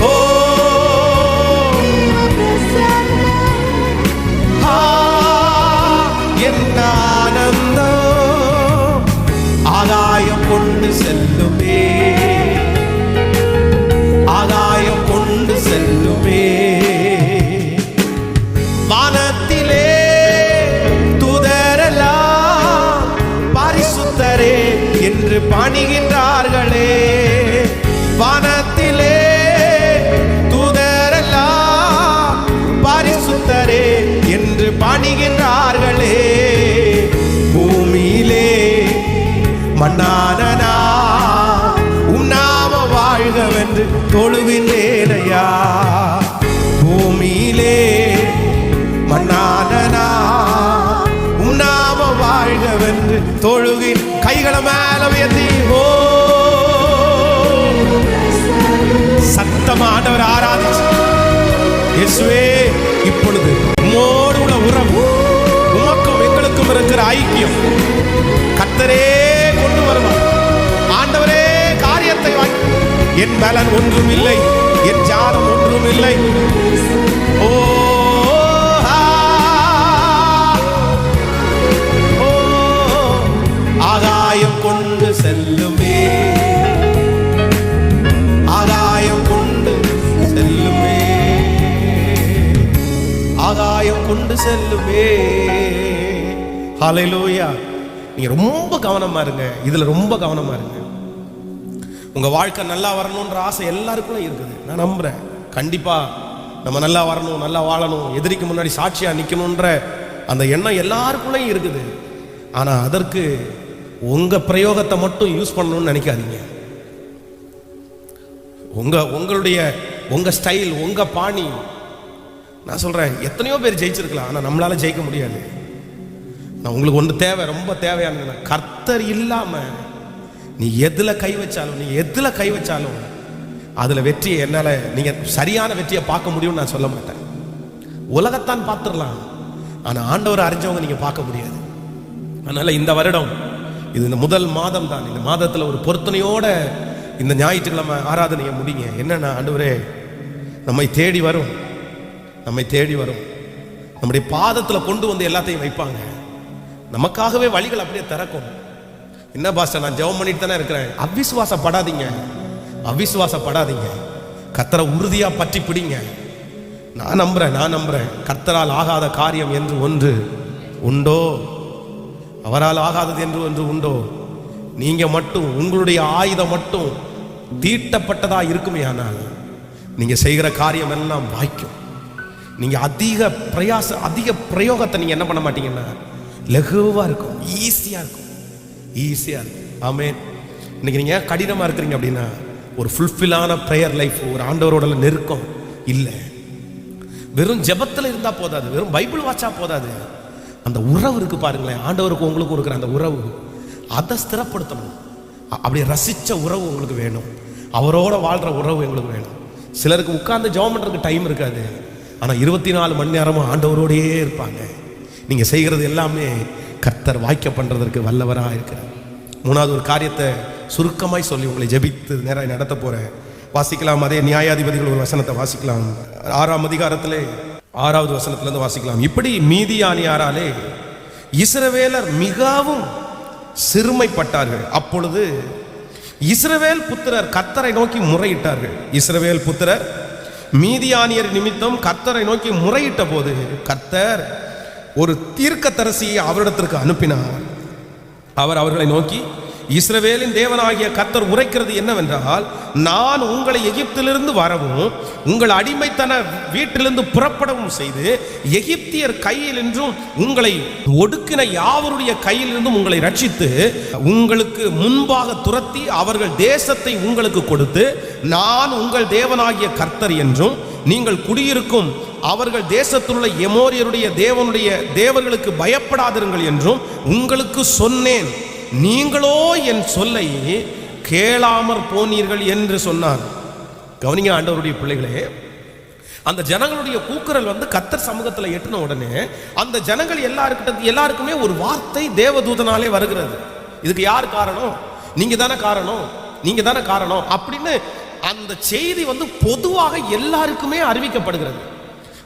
ஓ என்ன ஆனந்தம். ஆகாயம் கொண்டு செல்லுமே, ஆகாயம் கொண்டு செல்லுமே. வானத்திலே தூதரெல்லாம் பரிசுத்தரே என்று பணிகின்றார்களே. வானத்திலே தூதரெல்லாம் பரிசுத்தரே என்று பணிகின்றார்களே. பூமியிலே மன்னானனா உன்னாம வாழ்கவென்று தொழுகின்றேனையா. பூமியிலே மன்னானனா உன்னாம வாழ்கவென்று தொழுகின். கைகளை மேல உயர்த்தி ஓ சத்தமானவர் ஆராதிச்சு இயேசுவே இப்பொழுது உம்மோடு உள்ள உறவு, உமக்கும் எங்களுக்கும் இருக்கிற ஐக்கியம் கர்த்தரே கொண்டு வருவார். ஆண்டவரே காரியத்தை வாங்கி. என் பலன் ஒன்றும் இல்லை, என் ஞானம் ஒன்றும் இல்லை. ஓ ஆகாயம் கொண்டு செல்லுமே, ஆகாயம் கொண்டு செல்லுமே, ஆகாயம் கொண்டு செல்லுமே. ஹல்லேலூயா. நீங்க ரொம்ப கவனமா இருங்க, இதுல ரொம்ப கவனமா இருங்க. உங்க வாழ்க்கை நல்லா வரணும்ன்ற ஆசை எல்லாருக்குள்ள இருக்குது. நான் நம்புறேன் கண்டிப்பா நம்ம நல்லா வரணும், நல்லா வாழணும், எதிரிக்கு முன்னாடி சாட்சியா நிக்கணும்ன்ற அந்த எண்ணம் எல்லாருக்குள்ளேயும் இருக்குது. ஆனா அதற்கு உங்க பிரயோகத்தை மட்டும் யூஸ் பண்ணணும்னு நினைக்காதீங்க. உங்க ஸ்டைல், உங்க பாணி. நான் சொல்றேன் எத்தனையோ பேர் ஜெயிச்சிருக்கலாம், ஆனா நம்மளால ஜெயிக்க முடியாது. நான் உங்களுக்கு ஒன்று தேவை, ரொம்ப தேவையானது. கர்த்தர் இல்லாம நீ எதுல கை வச்சாலும் அதுல வெற்றியை என்னால நீங்க சரியான வெற்றியை பார்க்க முடியும்னு நான் சொல்ல மாட்டேன். உலகத்தான் பார்த்துடலாம், ஆனா ஆண்டவரை அறிஞ்சவங்க நீங்க பார்க்க முடியாது. அதனால இந்த வருடம் இது இந்த முதல் மாதம் தான். இந்த மாதத்துல ஒரு பொருத்தனையோட இந்த ஞாயிற்றுக்கிழமை ஆராதனையை முடிங்க. என்னன்னா ஆண்டவரே நம்மை தேடி வரும், நம்முடைய பாதத்துல கொண்டு வந்து எல்லாத்தையும் வைப்பாங்க. நமக்காகவே வழிகள் அப்படியே திறக்கும். என்ன பாஸ்டர் நான் ஜெபம் பண்ணிட்டு தானே இருக்கிறேன். அவிசுவாசப்படாதீங்க. கர்த்தரை உறுதியா பற்றி பிடிங்க. நான் நம்புறேன் கர்த்தரால் ஆகாத காரியம் என்று ஒன்று உண்டோ? அவரால் ஆகாதது என்று ஒன்று உண்டோ? நீங்க மட்டும் உங்களுடைய ஆயுதம் மட்டும் தீட்டப்பட்டதா இருக்குமே, ஆனால் நீங்க செய்கிற காரியம் எல்லாம் வாய்க்கும். நீங்க அதிக பிரயோகத்தை நீங்க என்ன பண்ண மாட்டீங்கன்னா லகுவா இருக்கும், ஈஸியா இருக்கும். ஆமென். இன்னைக்கு நீங்க கடினமா இருக்கிறீங்க அப்படின்னா ஒரு ஃபுல்ஃபில்லான பிரேயர் லைஃப், ஒரு ஆண்டவரோட நெருக்கம் இல்லை. வெறும் ஜெபத்துல இருந்தா போதாது, வெறும் பைபிள் வாட்சா போதாது. அந்த உறவு இருக்கு பாருங்களேன், ஆண்டவருக்கு உங்களுக்கு இருக்கிற அந்த உறவு, அதை ஸ்திரப்படுத்தணும். அப்படி ரசிச்ச உறவு உங்களுக்கு வேணும், அவரோட வாழ்ற உறவு எங்களுக்கு வேணும். சிலருக்கு உட்கார்ந்து ஜெபம் பண்றதுக்கு டைம் இருக்காது, ஆனா 24 மணி நேரமும் ஆண்டவரோடையே இருப்பாங்க. நீங்க செய்கிறது எல்லாமே கர்த்தர் வாய்க்க பண்றதற்கு வல்லவராக இருக்கிறார். மூணாவது ஒரு காரியத்தை சுருக்கமாய் சொல்லி உங்களை ஜெபித்து நேரம் நடத்த போறேன். வாசிக்கலாம். அதே நியாயாதிபதிகள் ஒரு வசனத்தை வாசிக்கலாம். 6ஆம் அதிகாரத்திலே 6வது வசனத்திலிருந்து வாசிக்கலாம். இப்படி மீதியானியாராலே இஸ்ரவேலர் மிகவும் சிறுமைப்பட்டார்கள். அப்பொழுது இஸ்ரவேல் புத்திரர் கர்த்தரை நோக்கி முறையிட்டார்கள். இஸ்ரவேல் புத்திரர் மீதியானியர் நிமித்தம் கர்த்தரை நோக்கி முறையிட்ட போது கர்த்தர் ஒரு தீர்க்கதரிசியை அவரிடத்திற்கு அனுப்பினார். அவர் அவர்களை நோக்கி, இஸ்ரவேலின் தேவனாகிய கர்த்தர் உரைக்கிறது என்னவென்றால், நான் உங்களை எகிப்திலிருந்து வரவும் உங்கள் அடிமைத்தன வீட்டிலிருந்து புறப்படவும் செய்து எகிப்தியர் கையிலின்றும் உங்களை ஒடுக்கின யாவருடைய கையிலிருந்தும் உங்களை ரட்சித்து உங்களுக்கு முன்பாக துரத்தி அவர்கள் தேசத்தை உங்களுக்கு கொடுத்து, நான் உங்கள் தேவனாகிய கர்த்தர் என்றும் நீங்கள் குடியிருக்கும் அவர்கள் தேசத்திலுள்ள எமோரியருடைய தேவர்களுக்கு பயப்படாதிருங்கள் என்றும் உங்களுக்கு சொன்னேன். நீங்களோ என் சொல்லை கேளாமற் போனீர்கள் என்று சொன்னார். கவனிங்க ஆண்டவருடைய பிள்ளைகளே, அந்த ஜனங்களுடைய கூக்குரல் கர்த்தர் சமூகத்தில் எட்டின உடனே அந்த ஜனங்கள் எல்லாருக்குமே ஒரு வார்த்தை தேவதூதனாலே வருகிறது. இதுக்கு யார் காரணம்? நீங்க தானே காரணம், நீங்க தானே காரணம் அப்படின்னு அந்த செய்தி பொதுவாக எல்லாருக்குமே அறிவிக்கப்படுகிறது.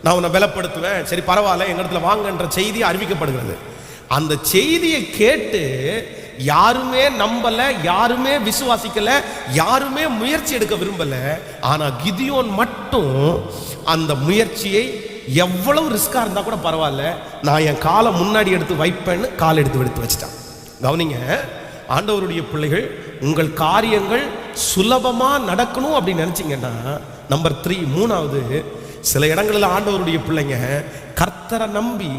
நான் உன்னை பலப்படுத்துவேன், சரி பரவாயில்ல எங்க இடத்துல வாங்கன்ற செய்தி அறிவிக்கப்படுகிறது. அந்த செய்தியை கேட்டு யாருமே நம்பல, யாருமே விசுவாசிக்கல, யாருமே முயற்சி எடுக்க விரும்பல. ஆனா கிதியோன் மட்டும் அந்த முயற்சியை எவ்வளவு ரிஸ்கா இருந்தா கூட பரவாயில்ல, நான் என் காலை முன்னாடி எடுத்து வைப்பேன்னு கால் எடுத்து வச்சிட்டான். கவனிங்க ஆண்டவருடைய பிள்ளைகள், உங்கள் காரியங்கள் சுலபமா நடக்கணும் அப்படின்னு நினைச்சீங்கன்னா, நம்பர் 3 மூணாவது, சில இடங்களில் ஆண்டவருடைய பிள்ளைங்க கர்த்தரை நம்பி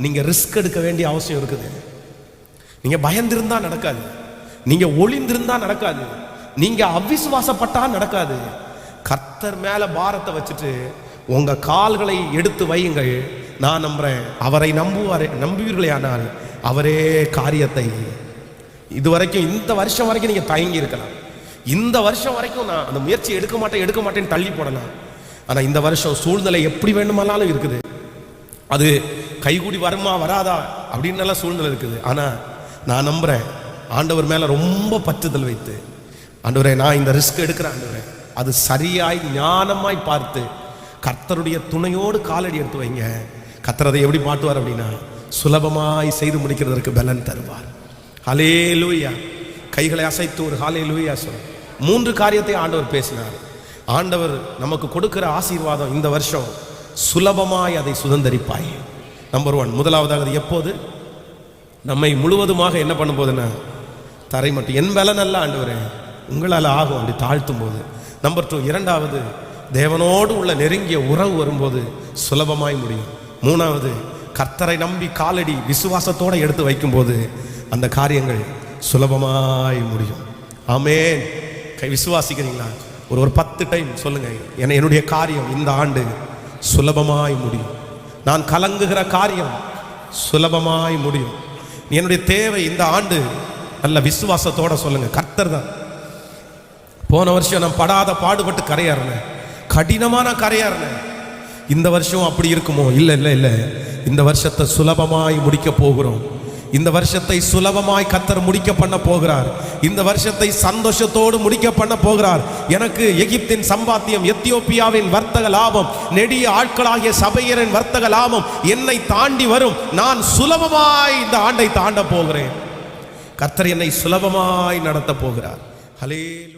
நீங்க ரிஸ்க் எடுக்க வேண்டிய அவசியம் இருக்குது. நீங்க பயந்திருந்தா நடக்காது, நீங்க ஒளிந்திருந்தா நடக்காது, நீங்க அவிசுவாசப்பட்டா நடக்காது. கர்த்தர் மேல பாரத்தை வச்சுட்டு உங்க கால்களை எடுத்து வையுங்கள். நான் நம்புறேன், அவரை நம்புவீர்களே ஆனால் அவரே காரியத்தை. இதுவரைக்கும் இந்த வருஷம் வரைக்கும் நீங்க தயங்கி இருக்கலாம், இந்த வருஷம் வரைக்கும் நான் அந்த முயற்சி எடுக்க மாட்டேன்னு தள்ளி போடலாம். ஆனா இந்த வருஷம் சூழ்நிலை எப்படி வேண்டுமானாலும் இருக்குது, அது கைகூடி வருமா வராதா அப்படின்னு சூழ்நிலை இருக்குது. ஆனா நான் நம்புறேன், ஆண்டவர் மேல ரொம்ப பற்றுதல் வைத்து, ஆண்டவரே நான் இந்த ரிஸ்க் எடுக்கிறேன் ஆண்டவரே, அது சரியாய் ஞானமாய் பார்த்து கர்த்தருடைய துணையோடு காலடி எடுத்து வைங்க. கர்த்தர் அதை எப்படி மாட்டுவார் அப்படின்னா, சுலபமாய் செய்து முடிக்கிறதற்கு பலன் தருவார். ஹல்லேலூயா. கைகளை அசைத்து ஒரு ஹல்லேலூயா சொல்ல. 3 காரியத்தை ஆண்டவர் பேசினார். ஆண்டவர் நமக்கு கொடுக்கிற ஆசீர்வாதம் இந்த வருஷம் சுலபமாய் அதை சுதந்தரிப்பாய். நம்பர் 1, முதலாவதாக எப்போது நம்மை முழுவதுமாக என்ன பண்ணும் போதுன்னா, தரை மட்டும் என் பலன் அல்ல ஆண்டவரே உங்களால் ஆகும் அப்படி தாழ்த்தும் போது. நம்பர் 2, இரண்டாவது தேவனோடு உள்ள நெருங்கிய உறவு வரும்போது சுலபமாய் முடியும். 3வது கர்த்தரை நம்பி காலடி விசுவாசத்தோடு எடுத்து வைக்கும்போது அந்த காரியங்கள் சுலபமாய் முடியும். ஆமென். விசுவாசிக்கிறீங்களா? ஒரு 10 டைம் சொல்லுங்க, என்னுடைய காரியம் இந்த ஆண்டு சுலபமாய் முடியும். நான் கலங்குகிற காரியம் சுலபமாய் முடியும். என்னுடைய தேவை இந்த ஆண்டு நல்ல விசுவாசத்தோட சொல்லுங்க, கர்த்தர் தான். போன வருஷம் நான் படாத பாடுபட்டு கரையாறினேன், கடினமான கரையாறினேன். இந்த வருஷம் அப்படி இருக்குமோ? இல்லை, இந்த வருஷத்தை சுலபமாய் முடிக்க போகிறோம். இந்த வருஷத்தை சுலபமாய் கர்த்தர் முடிக்க பண்ண போகிறார். இந்த வருஷத்தை சந்தோஷத்தோடு முடிக்க பண்ண போகிறார். எனக்கு எகிப்தின் சம்பாத்தியம், எத்தியோப்பியாவின் வர்த்தக லாபம், நெடிய ஆட்களாகிய சபையரின் வர்த்தக லாபம் என்னை தாண்டி வரும். நான் சுலபமாய் இந்த ஆண்டை தாண்ட போகிறேன். கர்த்தர் என்னை சுலபமாய் நடத்த போகிறார். ஹல்லேலூயா.